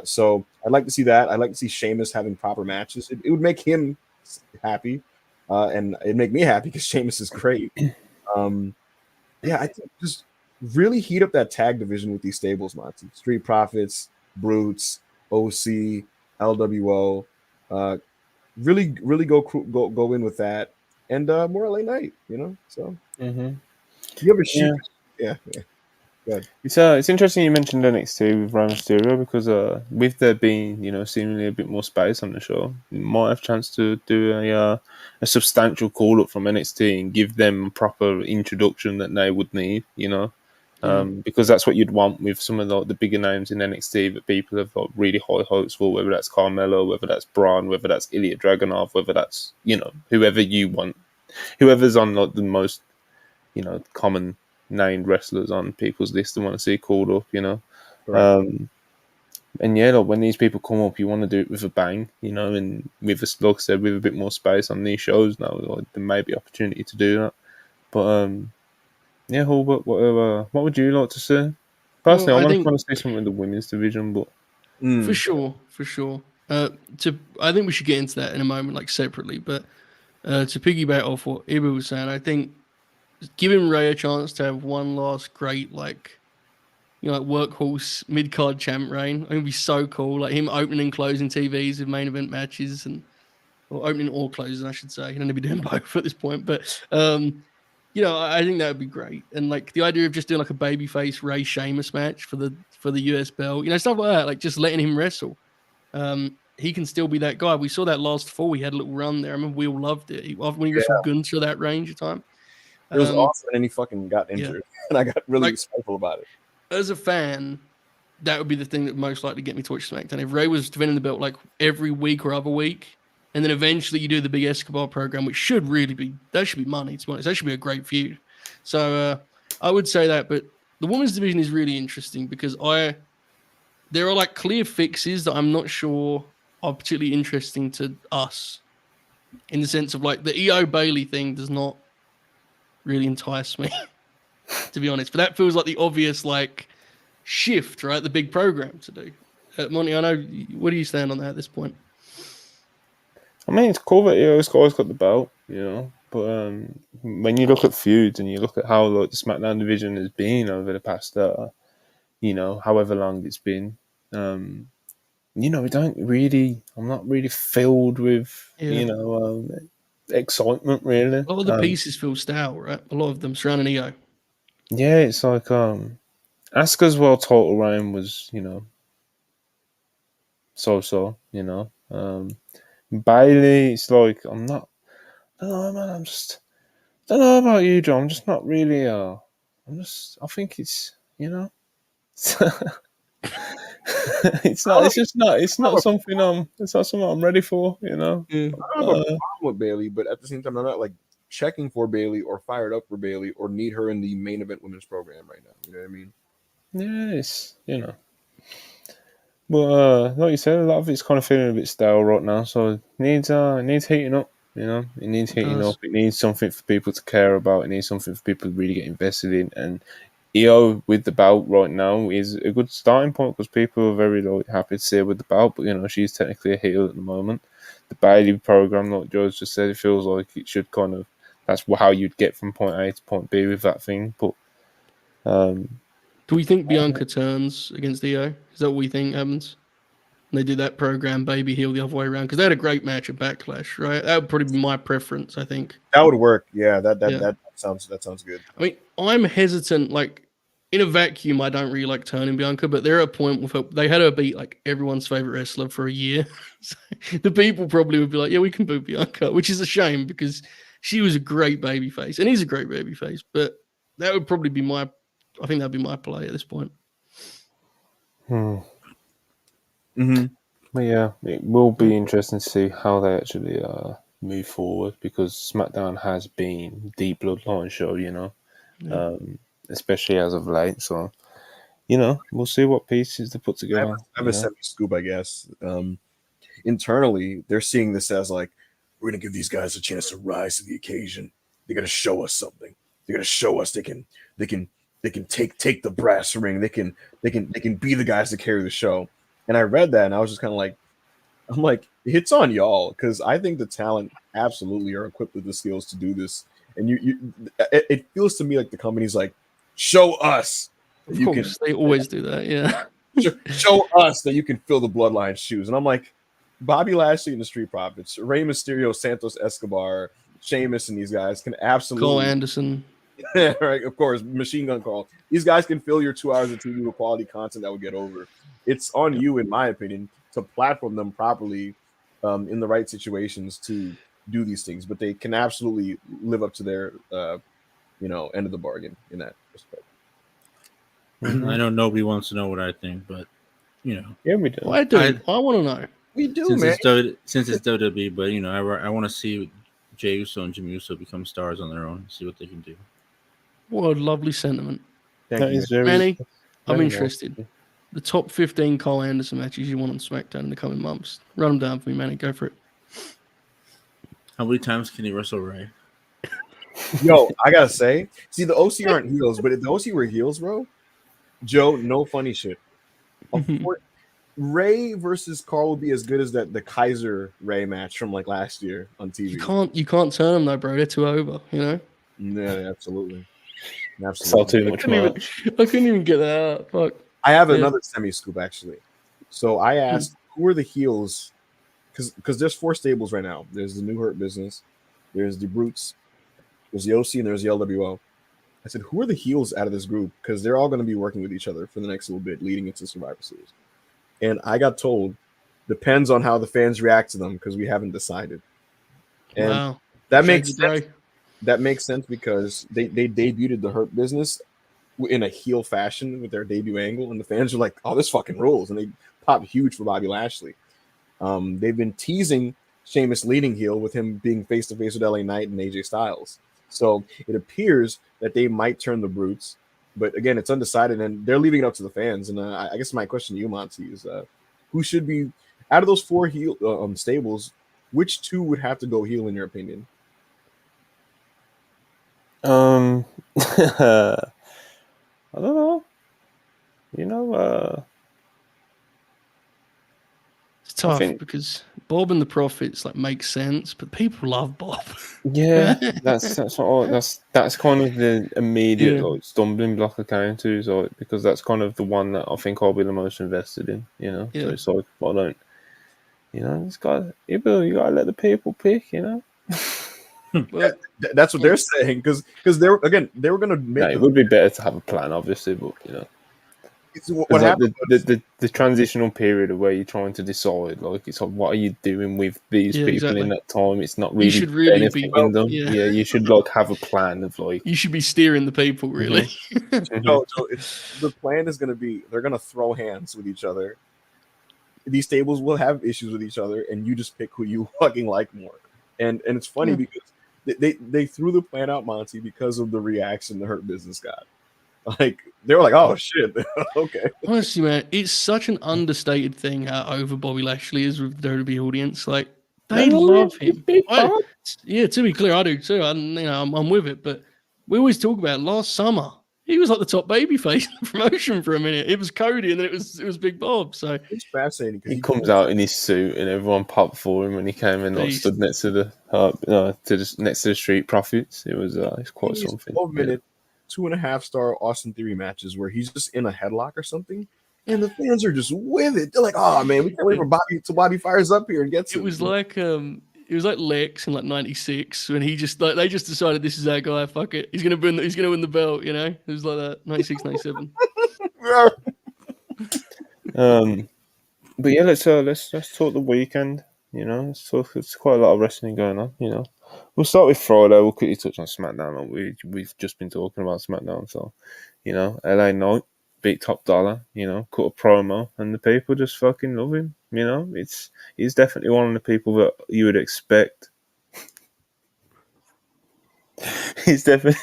So I'd like to see that. I'd like to see Sheamus having proper matches. It would make him happy, and it'd make me happy because Sheamus is great. Yeah, I think just really heat up that tag division with these stables, Monty. Street Profits, Brutes, OC, LWO. Really, really go in with that, and more LA Knight. You know, so you have a shoot. Yeah. Good. It's interesting you mentioned NXT with Rey Mysterio because with there being, you know, seemingly a bit more space on the show, you might have a chance to do a substantial call up from NXT and give them a proper introduction that they would need, you know, because that's what you'd want with some of the bigger names in NXT that people have got really high hopes for, whether that's Carmelo, whether that's Braun, whether that's Ilya Dragunov, whether that's, you know, whoever you want, whoever's on like the most, you know, common named wrestlers on people's list and want to see called up, you know. And yeah, like when these people come up, you want to do it with a bang, you know, and with a, like I said, with a bit more space on these shows now, like, there may be opportunity to do that. But yeah, Hall, what would you like to see? Personally, I want to see something in the women's division, but for sure. I think we should get into that in a moment, like separately. But To piggyback off what Ibu was saying, I think giving Ray a chance to have one last great, like workhorse mid card champ reign, I think it'd be so cool. Like him opening and closing TVs with main event matches, or opening or closing, I should say. He don't be doing both at this point, but I think that would be great. And like the idea of just doing like a babyface Ray Sheamus match for the US belt, stuff like that, like just letting him wrestle. He can still be that guy. We saw that last fall. He had a little run there. I remember we all loved it. When he wrestled Gunther that range of time. It was awesome, and then he fucking got injured, and I got really spiteful about it. As a fan, that would be the thing that would most likely get me to watch SmackDown. If Ray was defending the belt like every week or other week, and then eventually you do the big Escobar program, which should be money. That should be a great feud. So I would say that, but the women's division is really interesting because there are like clear fixes that I'm not sure are particularly interesting to us, in the sense of like the EO Bailey thing does not really entice me, to be honest. But that feels like the obvious like shift, right? The big program to do. Monty, I know. Where do you stand on that at this point? I mean, it's cool that EO's always got the belt, But when you look at feuds and you look at how like the SmackDown division has been over the past, however long it's been, I'm not really filled with, excitement, really. A lot of the pieces feel stale, right? A lot of them surrounding EO. Yeah, it's like Asuka's world title reign was, so. Bailey, it's like I don't know, man. I don't know about you, John. I'm just not really. I think it's, it's not something I'm ready for, I don't have a problem with Bailey, but at the same time, I'm not like checking for Bailey or fired up for Bailey or need her in the main event women's program right now. You know what I mean? Yes, But like you said, a lot of it's kind of feeling a bit stale right now, so it needs heating up. It needs heating up. It needs something for people to care about. It needs something for people to really get invested in. And EO with the belt right now is a good starting point because people are very happy to see her with the belt. But she's technically a heel at the moment. The Bailey program, like George just said, it feels like it should kind of that's how you'd get from point A to point B with that thing. But do we think Bianca turns against EO? Is that what we think happens? And they do that program, baby heel the other way around, because they had a great match at Backlash, right? That would probably be my preference, I think. That would work. Yeah, that sounds good. I mean, I'm hesitant. Like in a vacuum, I don't really like turning Bianca, but they're at a point with her. They had her beat like everyone's favorite wrestler for a year. So the people probably would be like, "Yeah, we can boot Bianca," which is a shame because she was a great babyface, and he's a great babyface. But that would probably be I think that'd be my play at this point. But yeah, it will be interesting to see how they actually move forward because SmackDown has been the Bloodline show, especially as of late. So, we'll see what pieces they put together. I have a semi-scoop, I guess. Internally, they're seeing this as like, we're going to give these guys a chance to rise to the occasion. They got to show us something. They got to show us they can take the brass ring. They can be the guys that carry the show. And I read that and I was just kind of like, I'm like, it's on y'all because I think the talent absolutely are equipped with the skills to do this. And it feels to me like the company's like, show us. Of course, they always do that. Yeah. Show us that you can fill the Bloodline shoes. And I'm like, Bobby Lashley and the Street Profits, Rey Mysterio, Santos Escobar, Sheamus, and these guys can absolutely. Cole Anderson. Right, of course, Machine Gun Carl. These guys can fill your 2 hours of TV with quality content that would get over. It's on you, in my opinion, to platform them properly in the right situations to do these things. But they can absolutely live up to their, end of the bargain in that respect. I know nobody wants to know what I think, but yeah, we do. Well, I do. I want to know. We do, since it's WWE, but I want to see Jey Uso and Jimmy Uso become stars on their own. See what they can do. What a lovely sentiment. That is very. Manny, I'm interested. Nice. The top 15 Cole Anderson matches you want on SmackDown in the coming months. Run them down for me, Manny. Go for it. How many times can he wrestle Ray? Yo, I gotta say, see, the OC aren't heels, but if the OC were heels, bro, Joe, no funny shit. Ray versus Carl would be as good as the Kaiser Ray match from like last year on TV. You can't turn them though, bro. They're too over. You know. Yeah, absolutely. Saw too much merch. I couldn't even get that out. Fuck. I have another semi-scoop actually. So I asked, who are the heels? Because there's 4 stables right now. There's the New Hurt Business, there's the Brutes, there's the OC, and there's the LWO. I said, who are the heels out of this group? Because they're all going to be working with each other for the next little bit leading into Survivor Series. And I got told, depends on how the fans react to them because we haven't decided. And wow. That makes sense. That makes sense because they debuted the Hurt Business in a heel fashion with their debut angle, and the fans are like, "Oh, this fucking rules!" And they popped huge for Bobby Lashley. They've been teasing Sheamus leading heel with him being face to face with LA Knight and AJ Styles. So it appears that they might turn the Brutes, but again, it's undecided, and they're leaving it up to the fans. And I guess my question to you, Monty, is who should be out of those 4 heel stables? Which 2 would have to go heel in your opinion? I don't know. You know, it's tough because Bob and the Profits like make sense, but people love Bob. Yeah, that's kind of the immediate like stumbling block I came to, so because that's kind of the one that I think I'll be the most invested in. You know, so it's like I don't. You know, you gotta let the people pick. You know. Well, that's what they're saying because they were going to make. It would be better to have a plan, obviously, but you know, what happened? The transitional period of where you're trying to decide, like, it's like, what are you doing with these people in that time? It's not really. You should really be. Them. Yeah, you should like have a plan of like. You should be steering the people, really. No, the plan is going to be they're going to throw hands with each other. These tables will have issues with each other, and you just pick who you fucking like more. And it's funny because they threw the plan out, Monty, because of the reaction the Hurt Business got. Like, they were like, oh shit, okay. Honestly, man, it's such an understated thing how over Bobby Lashley is with the WWE audience. Like, they love him. To be clear, I do too. I'm with it, but we always talk about last summer. He was like the top babyface in the promotion for a minute. It was Cody, and then it was Big Bob. So it's fascinating. He comes out in his suit, and everyone popped for him when he came in. Like, stood next to next to the Street Profits. It was it's quite something. 12-minute, 2.5-star Austin Theory matches where he's just in a headlock or something, and the fans are just with it. They're like, "Oh man, we can't wait for Bobby till Bobby fires up here and gets it." It was like Lex in like '96 when he just they just decided this is our guy. Fuck it, he's gonna win the belt. You know, it was like that '96, '97. But yeah, let's talk the weekend. You know, it's quite a lot of wrestling going on. You know, we'll start with Friday. We'll quickly touch on SmackDown. We've just been talking about SmackDown, so you know, LA Knight beat Top Dollar. You know, cut a promo, and the people just fucking love him. You know, he's definitely one of the people that you would expect. he's definitely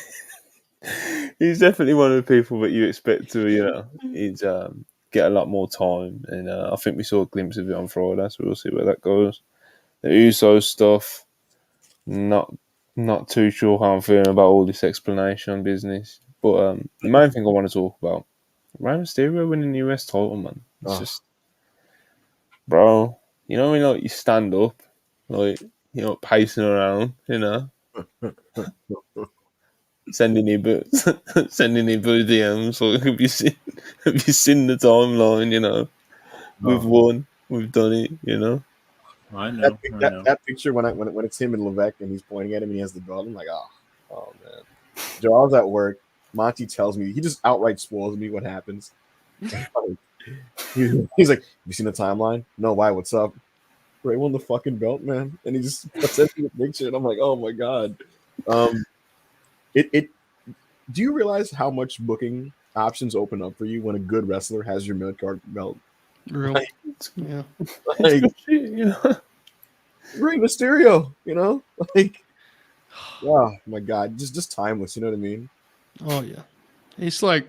one of the people that you expect to, you know, he's get a lot more time, and I think we saw a glimpse of it on Friday, so we'll see where that goes. The Usos stuff, not too sure how I'm feeling about all this explanation business, but the main thing I want to talk about, Rey Mysterio winning the US title, man. It's just, bro, you know when you stand up, like, you know, pacing around, you know, sending your DMs. Like, have you seen the timeline? You know, we've won, we've done it. You know, I know. That picture when it's him and Levesque and he's pointing at him and he has the belt. I'm like, oh man. Joe, I was at work. Monty tells me, he just outright spoils me what happens. He's like, "You seen the timeline? No, why? What's up?" Ray won the fucking belt, man, and he just sent me the picture, and I'm like, "Oh my god." Do you realize how much booking options open up for you when a good wrestler has your mid-card belt? Real, yeah. Like, you know, Rey Mysterio, you know, like, oh my god, just timeless. You know what I mean? Oh yeah, it's like,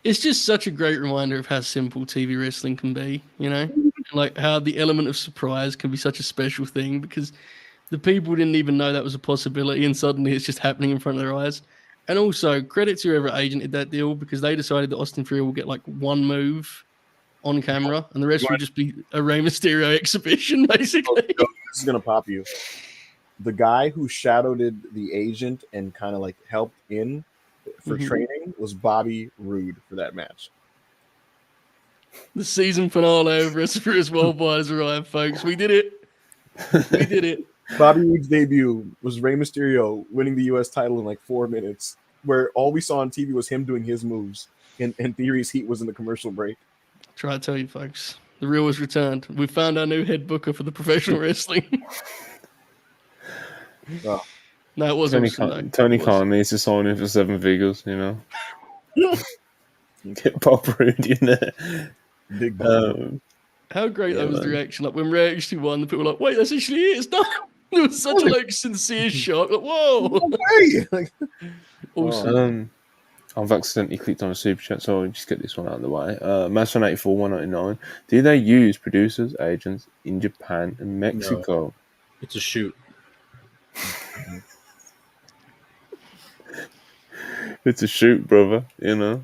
it's just such a great reminder of how simple TV wrestling can be. You know, like how the element of surprise can be such a special thing because the people didn't even know that was a possibility, and suddenly it's just happening in front of their eyes. And also, credit to whoever agent did that deal because they decided that Austin Theory will get like one move on camera, and the rest would just be a Rey Mysterio exhibition, basically. This is gonna pop you. The guy who shadowed the agent and kind of like helped in for training was Bobby Roode for that match. The season finale of WrestlePurists Worldwide has arrived, folks. We did it. We did it. Bobby Roode's debut was Rey Mysterio winning the U.S. title in like 4 minutes, where all we saw on TV was him doing his moves, and Theory's heat was in the commercial break. Try to tell you, folks, the real has returned. We found our new head booker for the professional wrestling. Oh. No, it wasn't. Tony Khan needs to sign in for 7 figures, Get Bob Roode in there. Big Bob. How great that was the reaction. Like when Ray actually won, the people were like, wait, that's actually it. It's not. It was such a sincere shock. Like, whoa. No way. Awesome. I've accidentally clicked on a super chat, so I'll just get this one out of the way. Match 184, 199. Do they use producers, agents in Japan and Mexico? No, it's a shoot. It's a shoot, brother, I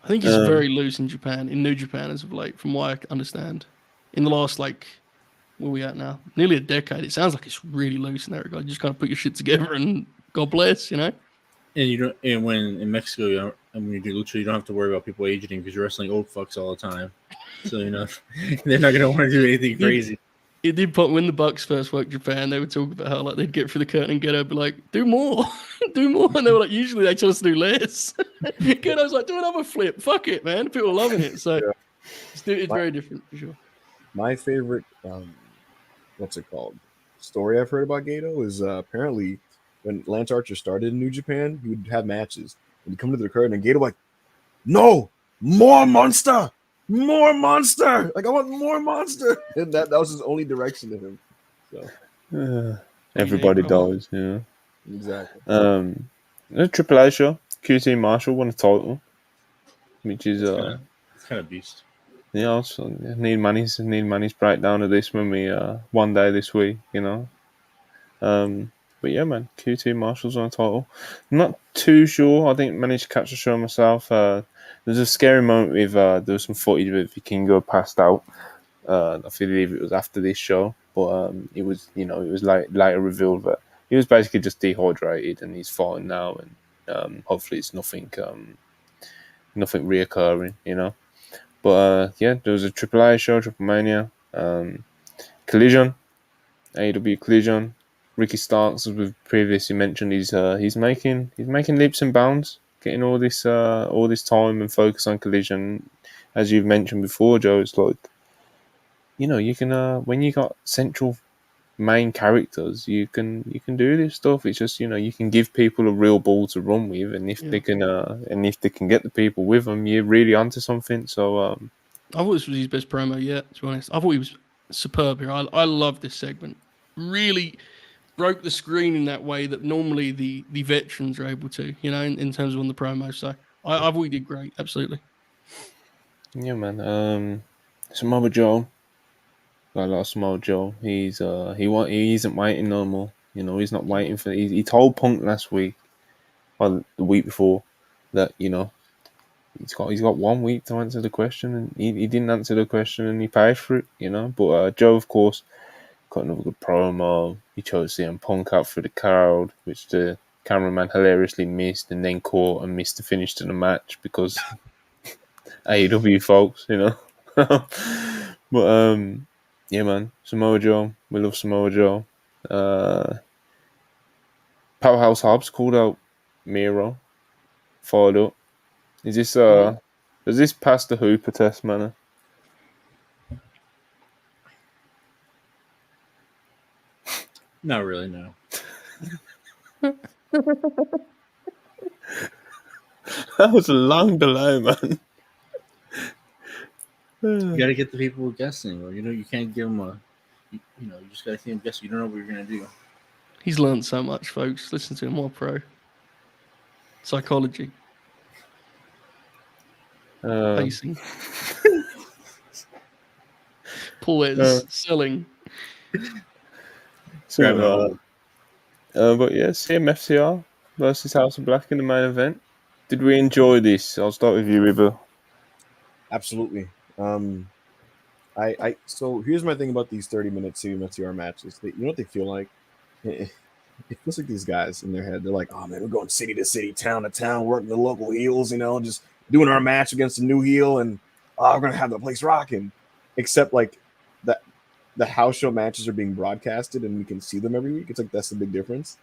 think it's very loose in Japan, in New Japan as of late, from what I understand. In the last, where are we at now? Nearly a decade. It sounds like it's really loose in that regard. You just kind of put your shit together and God bless, And when in Mexico, when you do lucha, you don't have to worry about people aging because you're wrestling old fucks all the time. So they're not gonna want to do anything crazy. It did put when the Bucks first worked Japan, they would talk about how they'd get through the curtain and Gedo would be like, do more, do more. And they were like, usually they tell us to do less. Gedo's like, do another flip. Fuck it, man. People are loving it. So it's very different for sure. My favorite, what's it called? Story I've heard about Gedo is apparently when Lance Archer started in New Japan, he would have matches. And he'd come to the curtain and Gedo like, no, more monster. More monster! Like I want more monster, and that was his only direction to him. So everybody does, exactly. The Triple H show, QT Marshall won a title, which is it's kind of beast. Yeah, also need Manny's breakdown of this when we one day this week, But yeah, man, QT Marshall's on a title. I'm not too sure. I didn't manage to catch the show myself. There's a scary moment with there was some footage with Vikingo passed out. I believe it was after this show, but it was later revealed that he was basically just dehydrated and he's fine now, and hopefully it's nothing reoccurring, But there was a Triple A show, Triple Mania, Collision, AEW Collision. Ricky Starks, as we've previously mentioned, he's making leaps and bounds, getting all this time and focus on Collision. As you've mentioned before, Joe, it's like, you can when you got central main characters, you can do this stuff. It's just you can give people a real ball to run with, and if they can get the people with them, you're really onto something. So I thought this was his best promo yet. To be honest, I thought he was superb here. I love this segment. Really broke the screen in that way that normally the veterans are able to, in terms of on the promo. So I thought he did great. Absolutely. Yeah, man. Samoa Joe. I like Samoa Joe. He isn't waiting no more. He's not waiting for. He told Punk last week, or the week before, that he's got 1 week to answer the question, and he didn't answer the question, and he paid for it. But Joe, of course, got another good promo. He chose CM Punk out for the crowd, which the cameraman hilariously missed, and then caught and missed the finish to the match because AEW folks, But yeah, man, Samoa Joe. We love Samoa Joe. Powerhouse Hobbs called out Miro. Followed up. Is this does this pass the Hooper test, man? Not really, no. That was a long delay, man. You got to get the people guessing, or you can't give them you just got to see them guessing. You don't know what you're gonna do. He's learned so much, folks. Listen to him, more pro psychology, pacing, poise, selling. So, but yeah, CMFCR versus House of Black in the main event. Did we enjoy this? I'll start with you, River. Absolutely. So here's my thing about these 30-minute CMFTR matches. You know what they feel like? It feels like these guys in their head, they're like, oh man, we're going city to city, town to town, working the local heels, just doing our match against a new heel, and we're gonna have the place rocking. Except like that the house show matches are being broadcasted and we can see them every week. It's like that's the big difference.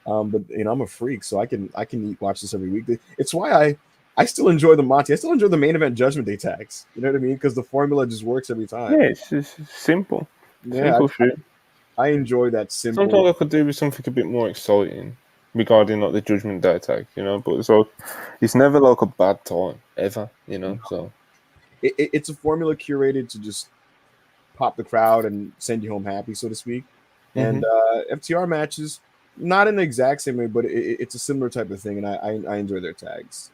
But I'm a freak, so I can watch this every week. It's why I still enjoy the Monty. I still enjoy the main event Judgment Day tags. You know what I mean? Because the formula just works every time. Yeah, it's just simple. Yeah, simple shit. I enjoy that simple. Sometimes I could do with something a bit more exciting regarding like the Judgment Day tag, but it's never like a bad time ever, So it's a formula curated to just pop the crowd and send you home happy, so to speak. And FTR matches, not in the exact same way, but it's a similar type of thing, and I enjoy their tags.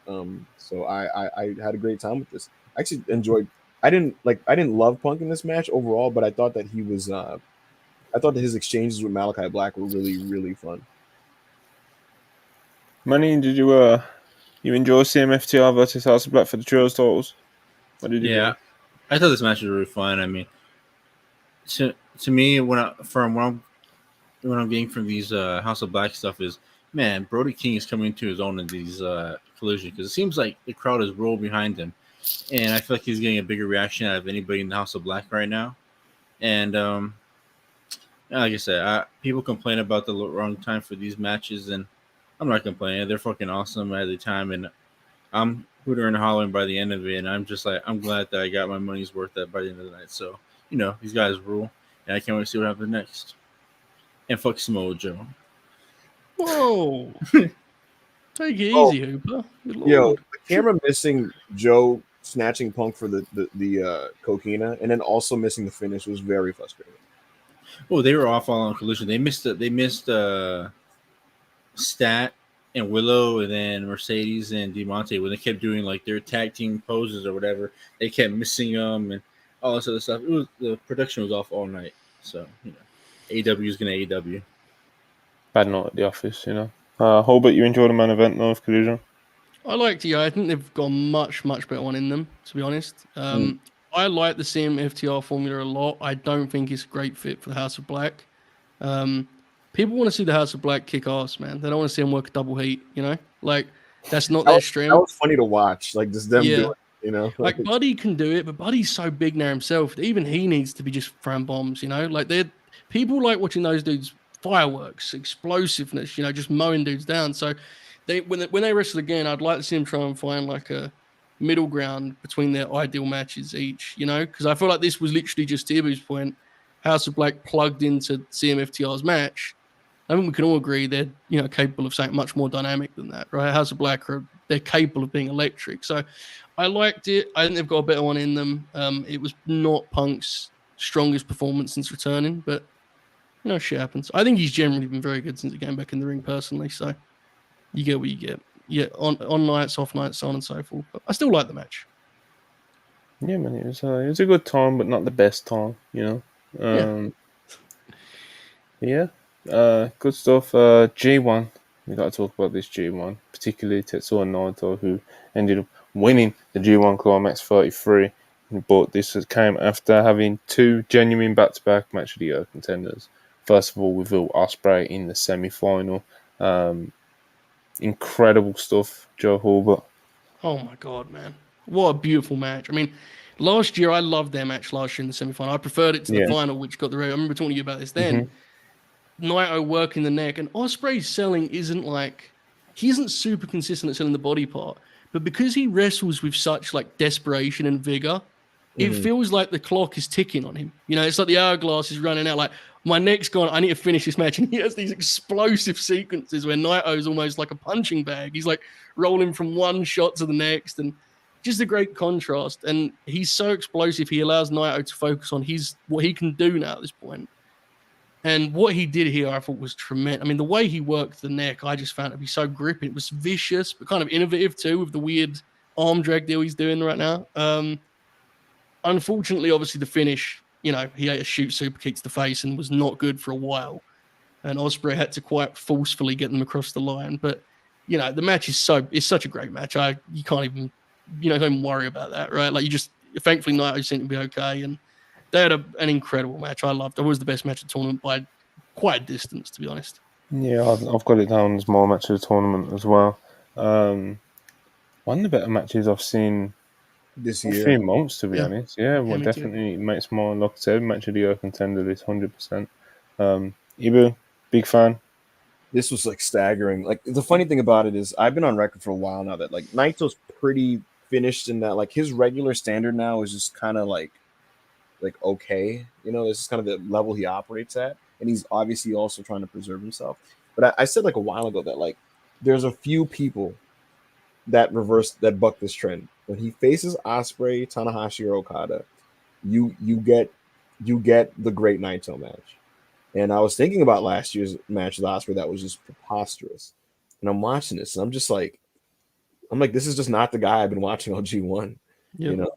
So I had a great time with this. I actually enjoyed. I didn't love Punk in this match overall, but I thought that he was. I thought that his exchanges with Malachi Black were really, really fun. Manny, did you enjoy CMFTR versus House of Black for the Trios titles? What did you think? I thought this match was really fun. I mean, to me, when I'm getting from these House of Black stuff is, man, Brody King is coming into his own in these collisions, because it seems like the crowd is rolled behind him, and I feel like he's getting a bigger reaction out of anybody in the House of Black right now. And like I said, people complain about the wrong time for these matches, and I'm not complaining. They're fucking awesome at the time, and I'm hooting and hollering by the end of it, and I'm just like, I'm glad that I got my money's worth by the end of the night. So, these guys rule, and I can't wait to see what happens next. And fuck Samoa Joe. Whoa. Take it easy, Hooper. Yo, the camera missing Joe snatching Punk for the coquina, and then also missing the finish was very frustrating. Oh, they were off on Collision. They missed Stat and Willow, and then Mercedes and DeMonte, when they kept doing like their tag team poses or whatever. They kept missing them and all this other stuff. The production was off all night. So AEW is gonna AEW. Bad night at the office, Holbert, you enjoyed the main event, North Collision? I liked it. I think they've got a much, much better one in them, to be honest. I like the CMFTR formula a lot. I don't think it's a great fit for the House of Black. People want to see the House of Black kick ass, man. They don't want to see them work a double heat, Like, that's not their strength. That was funny to watch. Like, just them do it, Like, Buddy can do it, but Buddy's so big now himself that even he needs to be just throwing bombs, Like, people like watching those dudes fireworks, explosiveness, just mowing dudes down. So when they wrestle again, I'd like to see them try and find like a middle ground between their ideal matches each, because I feel like this was literally just Tibu's point. House of Black plugged into CMFTR's match. I think we can all agree they're capable of something much more dynamic than that, right? House of Black they're capable of being electric. So I liked it. I think they've got a better one in them. It was not Punk's strongest performance since returning, but shit happens. I think he's generally been very good since he came back in the ring personally. So you get what you get. Yeah, on nights, off nights, so on and so forth. But I still like the match. Yeah, man, it was a good time, but not the best time, Yeah. Good stuff. G1. We got to talk about this G1, particularly Tetsuya Naito, who ended up winning the G1 Climax 33. But this came after having two genuine back-to-back match of the year contenders. First of all, with Will Ospreay in the semi-final. Incredible stuff, Joe Hulbert. Oh my god, man! What a beautiful match. I mean, last year I loved their match last year in the semi-final. I preferred it to the final, which got the red. I remember talking to you about this then. Naito working the neck, and Ospreay's selling he isn't super consistent at selling the body part, but because he wrestles with such like desperation and vigor, it feels like the clock is ticking on him. It's like the hourglass is running out. Like, my neck's gone, I need to finish this match. And he has these explosive sequences where Naito's almost like a punching bag. He's like rolling from one shot to the next, and just a great contrast. And he's so explosive, he allows Naito to focus on what he can do now at this point. And what he did here, I thought, was tremendous. I mean, the way he worked the neck, I just found it to be so gripping. It was vicious, but kind of innovative too, with the weird arm drag deal he's doing right now. Unfortunately, obviously, the finish, he had a shoot super kick to the face and was not good for a while. And Ospreay had to quite forcefully get them across the line. But, the match is it's such a great match. You can't even, don't even worry about that, right? Like, thankfully Naito seemed to be okay, and they had an incredible match. I loved it. It was the best match of the tournament by quite a distance, to be honest. Yeah, I've got it down as my match of the tournament as well. One of the better matches I've seen this in a year. few months, to be Yeah. honest. Yeah, well, me too. definitely makes more, like I said, match of the year contender this 100%. Ibu, big fan. This was like staggering. Like the funny thing about it is I've been on record for a while now that like Naito's pretty finished in that like his regular standard now is just kind of like okay, you know, this is kind of the level he operates at, and he's obviously also trying to preserve himself. But I said like a while ago that like there's a few people that buck this trend. When he faces Ospreay, Tanahashi, or Okada, you get the great Naito match. And I was thinking about last year's match with Ospreay that was just preposterous. And I'm watching this, and I'm like, this is just not the guy I've been watching on G1. Yep. You know,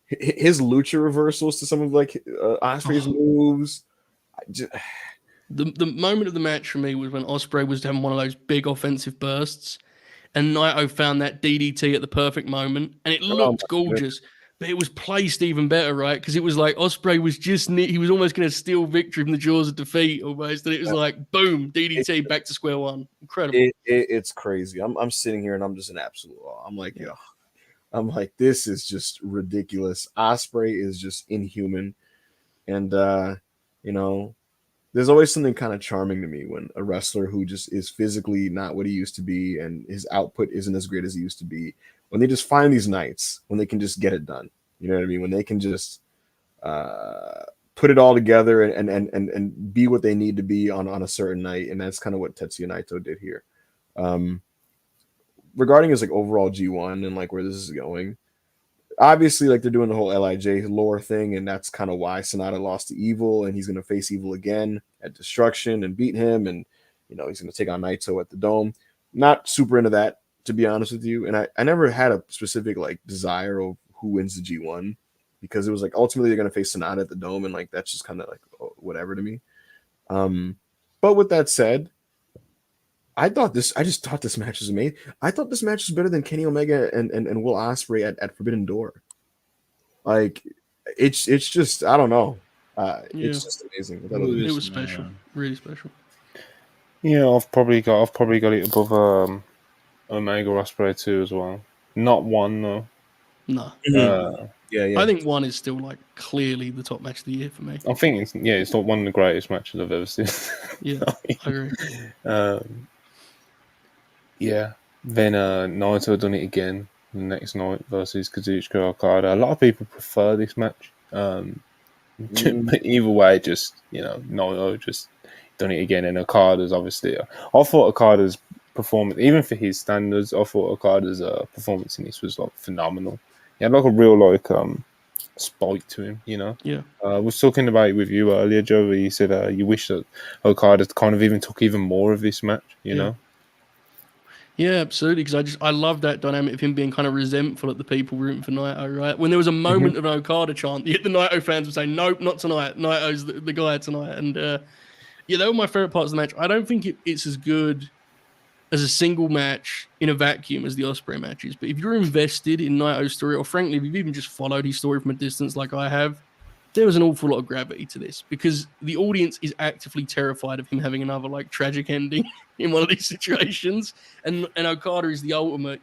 his lucha reversals to some of like Ospreay's moves. The moment of the match for me was when Ospreay was having one of those big offensive bursts, and Naito found that DDT at the perfect moment, and it looked gorgeous. But it was placed even better, right? Because it was like Ospreay was he was almost going to steal victory from the jaws of defeat almost. And it was like, boom, DDT back to square one. Incredible. It's crazy. I'm sitting here and I'm just in absolute awe. I'm like, yo, I'm like, this is just ridiculous. Ospreay is just inhuman. And, you know, there's always something kind of charming to me when a wrestler who just is physically not what he used to be and his output isn't as great as he used to be, when they just find these nights when they can just get it done. You know what I mean? When they can just put it all together and be what they need to be on a certain night. And that's kind of what Tetsuya Naito did here. Regarding his like overall G1 and like where this is going, obviously like they're doing the whole LIJ lore thing, and that's kind of why Sonata lost to Evil, and he's going to face Evil again at Destruction and beat him, and you know he's going to take on Naito at the Dome. Not super into that, to be honest with you, and I never had a specific like desire of who wins the G1, because it was like ultimately they're going to face Sonata at the Dome, and like that's just kind of like whatever to me. But with that said, I just thought this match was amazing. I thought this match was better than Kenny Omega and Will Ospreay at Forbidden Door. Like, it's just, I don't know. It's just amazing. It was special, really special. Yeah, I've probably got it above Omega Ospreay 2 as well. Not 1 though. No. Yeah. I think 1 is still like clearly the top match of the year for me. I think it's not one of the greatest matches I've ever seen. Yeah, I agree. Yeah. Then Naito done it again the next night versus Kazuchika Okada. A lot of people prefer this match. But either way, just Naito just done it again, and Okada's obviously. I thought Okada's performance, even for his standards, I thought Okada's performance in this was like phenomenal. He had like a real like spike to him, you know. Yeah. I was talking about it with you earlier, Joe. Where you said you wish that Okada kind of even took even more of this match, you know. Yeah, absolutely. Because I love that dynamic of him being kind of resentful at the people rooting for Naito, right? When there was a moment of an Okada chant, the Naito fans would say, "Nope, not tonight. Naito's the guy tonight." And they were my favorite parts of the match. I don't think it's as good as a single match in a vacuum as the Ospreay matches. But if you're invested in Naito's story, or frankly, if you've even just followed his story from a distance like I have, there was an awful lot of gravity to this, because the audience is actively terrified of him having another like tragic ending in one of these situations. And Okada is the ultimate,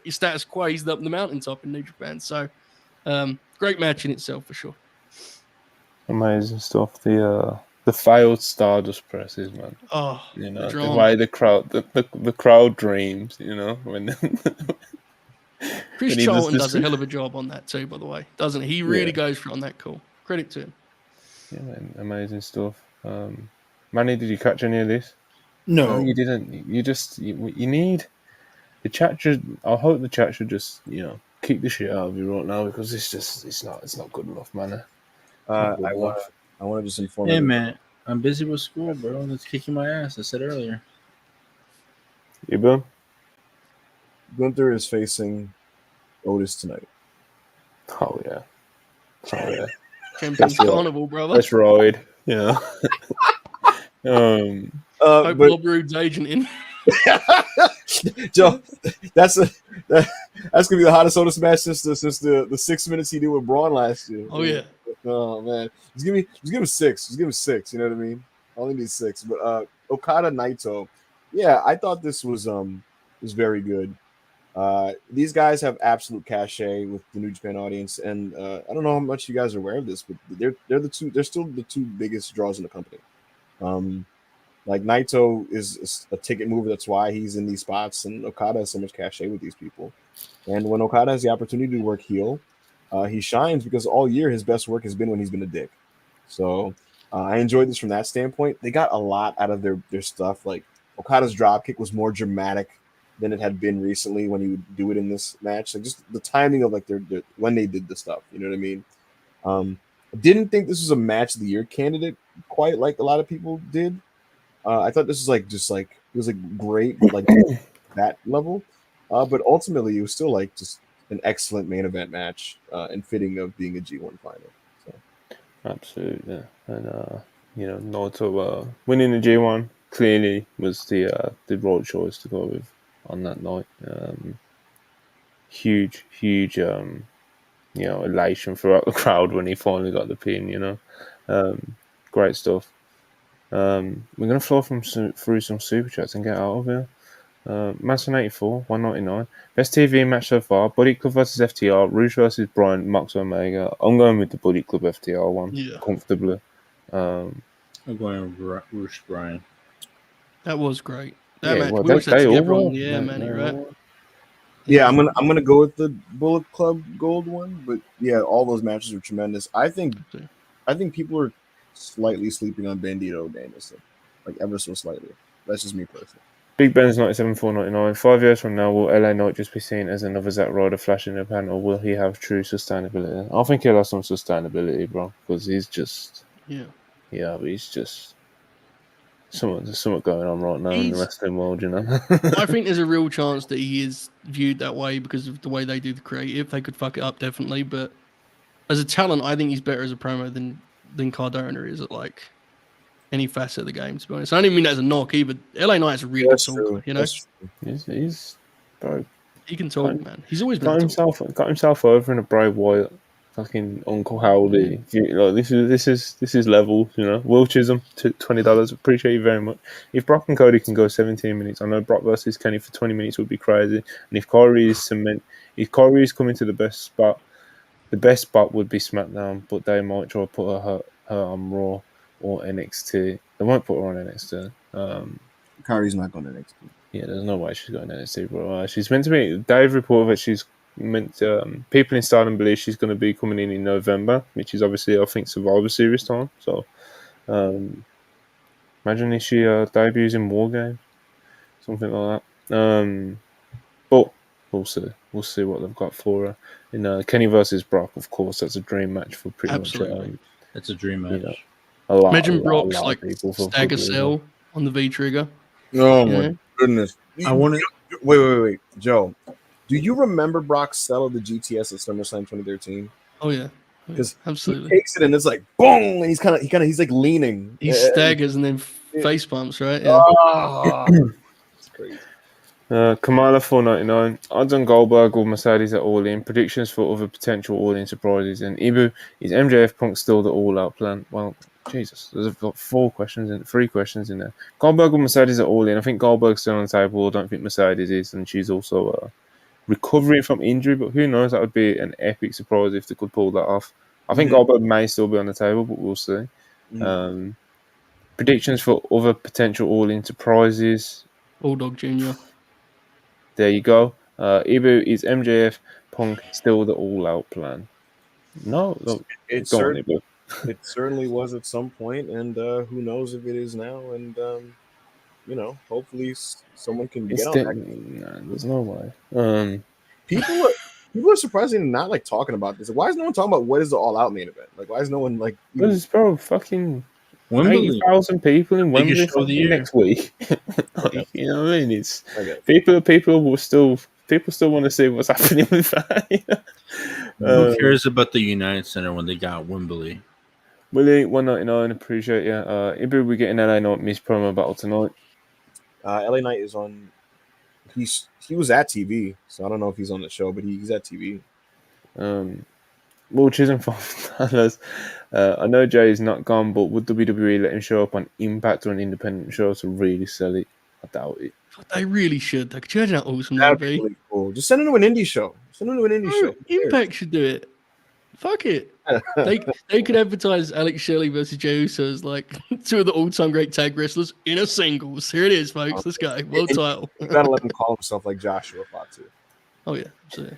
status quo. He's up the mountaintop in New Japan. So great match in itself for sure. Amazing stuff. The failed Stardust presses, man. Oh, the way the crowd dreams, when Chris Charlton does a hell of a job on that too, by the way, doesn't he? He really goes for it on that call. Credit to him. Yeah, man, amazing stuff. Manny, did you catch any of this? No, you didn't. You need the chat should. I hope the chat should just kick the shit out of you right now, because it's not good enough, man. I want to just inform you. Hey, man, I'm busy with school, bro. That's kicking my ass. I said earlier. You been? Gunther is facing Otis tonight. Oh yeah. Champions Carnival, brother. Let's ride. Yeah. Hope Bob Roode's agent in. Joe, that's gonna be the hottest Otis match since the 6 minutes he did with Braun last year. Oh yeah. Oh man, just give him 6. Just give him 6. You know what I mean? I only need 6. But Okada Naito, yeah, I thought this was very good. These guys have absolute cachet with the New Japan audience, and I don't know how much you guys are aware of this, but they're still the 2 biggest draws in the company. Like Naito is a ticket mover, that's why he's in these spots, and Okada has so much cachet with these people. And when Okada has the opportunity to work heel, he shines because all year his best work has been when he's been a dick. So I enjoyed this from that standpoint. They got a lot out of their stuff. Like Okada's dropkick was more dramatic than it had been recently when he would do it in this match. Like just the timing of like their when they did the stuff. You know what I mean? Didn't think this was a match of the year candidate quite like a lot of people did. I thought this was it was like great, but like that level. But ultimately, it was still like just an excellent main event match and fitting of being a G1 final. So. Absolutely, yeah. And Naito winning the G1 clearly was the right choice to go with on that night. Huge, elation throughout the crowd when he finally got the pin. Great stuff. We're gonna flow through some super chats and get out of here. Master 84, 199. Best TV match so far: Buddy Club versus FTR, Rouge versus Bryan, Mox Omega. I'm going with the Buddy Club FTR one comfortably. I'm going with Rouge Bryan. That was great. That match, well, we watched that they together all on the air, Manny, right? Yeah, I'm gonna go with the Bullet Club Gold one, but yeah, all those matches were tremendous. I think people are slightly sleeping on Bandito Danielson, like ever so slightly. That's just me personally. Big Ben's 97,499. 5 years from now, will LA Knight just be seen as another Zack Ryder flash in the pan, or will he have true sustainability? I think he'll have some sustainability, bro, because he's just but he's just there's something going on right now in the wrestling world, I think there's a real chance that he is viewed that way because of the way they do the creative. They could fuck it up, definitely, but as a talent, I think he's better as a promo than Cardona is at like any facet of the game, to be honest. I don't even mean that as a knock either. LA Knight's a really good talker, you know? He's bro. He can talk, man. He's always been got himself over in a Bray Wyatt fucking Uncle Howdy. Like this is level, Will Chisholm, $20. Appreciate you very much. If Brock and Cody can go 17 minutes, I know Brock versus Kenny for 20 minutes would be crazy. And if Corey is coming to the best spot would be SmackDown, but they might try to put her on Raw or NXT. They won't put her on NXT. Kyrie's not going to NXT. Yeah, there's no way she's going to NXT, bro. She's meant to be. Dave reported that she's meant to. People in Stardom believe she's going to be coming in November, which is obviously, I think, Survivor Series time. So, imagine if she debuts in War Game, something like that. But we'll see. We'll see what they've got for her. In Kenny versus Brock, of course, that's a dream match for pretty much. That's a dream match. Imagine Brock's like stagger cell on the V trigger. Oh my goodness! I want to wait, Joe. Do you remember Brock's sell of the GTS at SummerSlam 2013? Oh yeah, because absolutely. He takes it and it's like boom, and he's like leaning. He staggers and then face bumps, right? Yeah. Oh, it's crazy. Kamala 499. Odds on Goldberg or Mercedes at All In. Predictions for other potential All In surprises. And Ibu, is MJF Punk still the All Out plan? Well, Jesus, there's got 3 questions in there. Goldberg or Mercedes at All In. I think Goldberg's still on the table. I don't think Mercedes is, and she's also recovering from injury. But who knows? That would be an epic surprise if they could pull that off. I think Goldberg may still be on the table, but we'll see. Predictions for other potential All In surprises. Bulldog Jr. There you go. Ibu, is MJF Punk still the all-out plan? No, it certainly was at some point, and who knows if it is now. And hopefully someone can get on that. Nah, there's no way. People are surprisingly not like talking about this. Why is no one talking about what is the all-out main event? Like, why is no one like? Because bro, fucking 80,000 people in Wembley next week. You know what I mean? It's people still want to see what's happening with that. Who cares about the United Center when they got Wembley? Willie 199, appreciate you. Ibu, we're getting LA Knight Miss promo battle tonight. LA Knight is on he was at TV, so I don't know if he's on the show, but he's at TV. Well, Chisholm $5. I know Jay is not gone, but would WWE let him show up on Impact or an independent show to really sell it? I doubt it. They really should. They could you imagine how awesome That'd that'd be be. really cool. Just send him to an indie show. Bro, Impact should do it. Fuck it. They could advertise Alex Shelley versus Jey Uso as like two of the all-time great tag wrestlers in a singles. Here it is, folks. Let's go. World title. You gotta let him call himself like Joshua Fatu. Oh yeah, absolutely.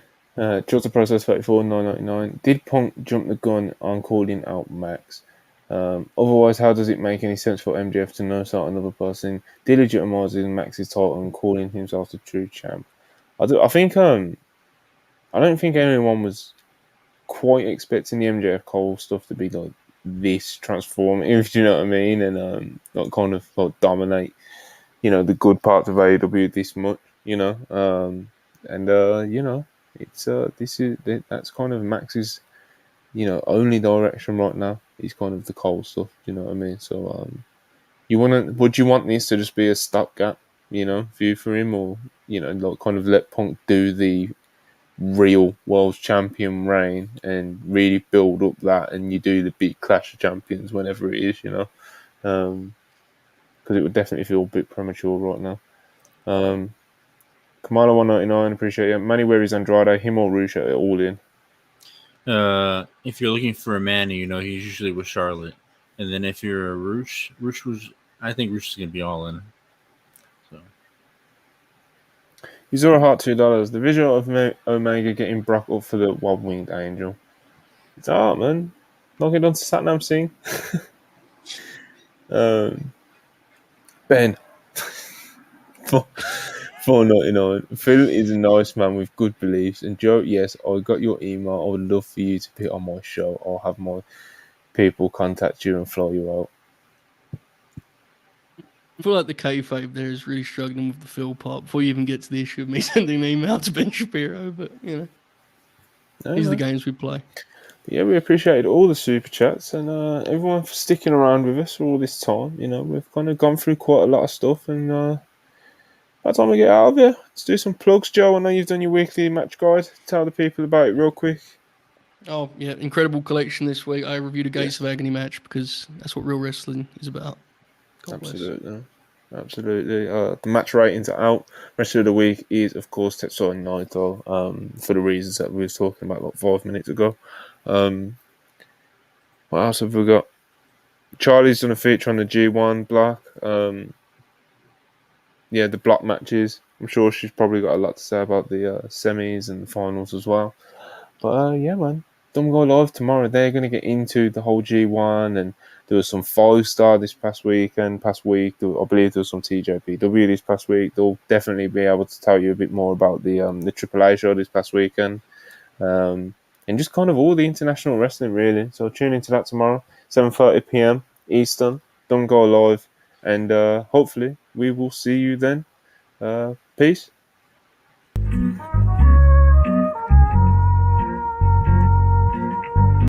Chilter Process 34 $9.99. Did Punk jump the gun on calling out Max? Otherwise, how does it make any sense for MJF to no start another person delegitimizing Max's title and calling himself the true champ? I don't think anyone was quite expecting the MJF Cole stuff to be like this transformative, do you know what I mean? And not kind of like dominate, the good parts of AEW this much, it's that's kind of Max's, only direction right now. Is kind of the Cole stuff, do you know what I mean? So would you want this to just be a stopgap, view for him, or like kind of let Punk do the real world champion reign and really build up that, and you do the big Clash of Champions whenever it is, because it would definitely feel a bit premature right now. Kamala 199, appreciate it. Manny, where is Andrade? Him or Rush at All In? If you're looking for a man, he's usually with Charlotte, and then if you're a Rush I think Rush is gonna be All In. So. Uzura Heart $2. The visual of Omega getting Brock up for the One-Winged Angel. It's art, man. Knocking on to Satnam Singh. Ben. $4.99. Phil is a nice man with good beliefs. And Joe, yes, I got your email. I would love for you to be on my show. I'll have my people contact you and fly you out. I feel like the kayfabe there is really struggling with the Phil part before you even get to the issue of me sending an email to Ben Shapiro, but these are the games we play. Yeah, we appreciated all the super chats and everyone for sticking around with us all this time. We've kind of gone through quite a lot of stuff, and by the time we get out of here, let's do some plugs. Joe, I know you've done your weekly match guide. Tell the people about it real quick. Oh, yeah, incredible collection this week. I reviewed a Gates of Agony match because that's what real wrestling is about. Absolutely. The match ratings are out. Rest of the week is, of course, Tetsuya and Naito, for the reasons that we were talking about like 5 minutes ago. What else have we got? Charlie's done a feature on the G1 block. The block matches. I'm sure she's probably got a lot to say about the semis and the finals as well. But man, Don't Go Live tomorrow. They're going to get into the whole G1, and there was some 5-star this past week. I believe there was some TJPW this past week. They'll definitely be able to tell you a bit more about the AAA show this past weekend. And just kind of all the international wrestling, really. So tune into that tomorrow, 7:30 p.m. Eastern. Don't Go Live. And hopefully we will see you then. Peace.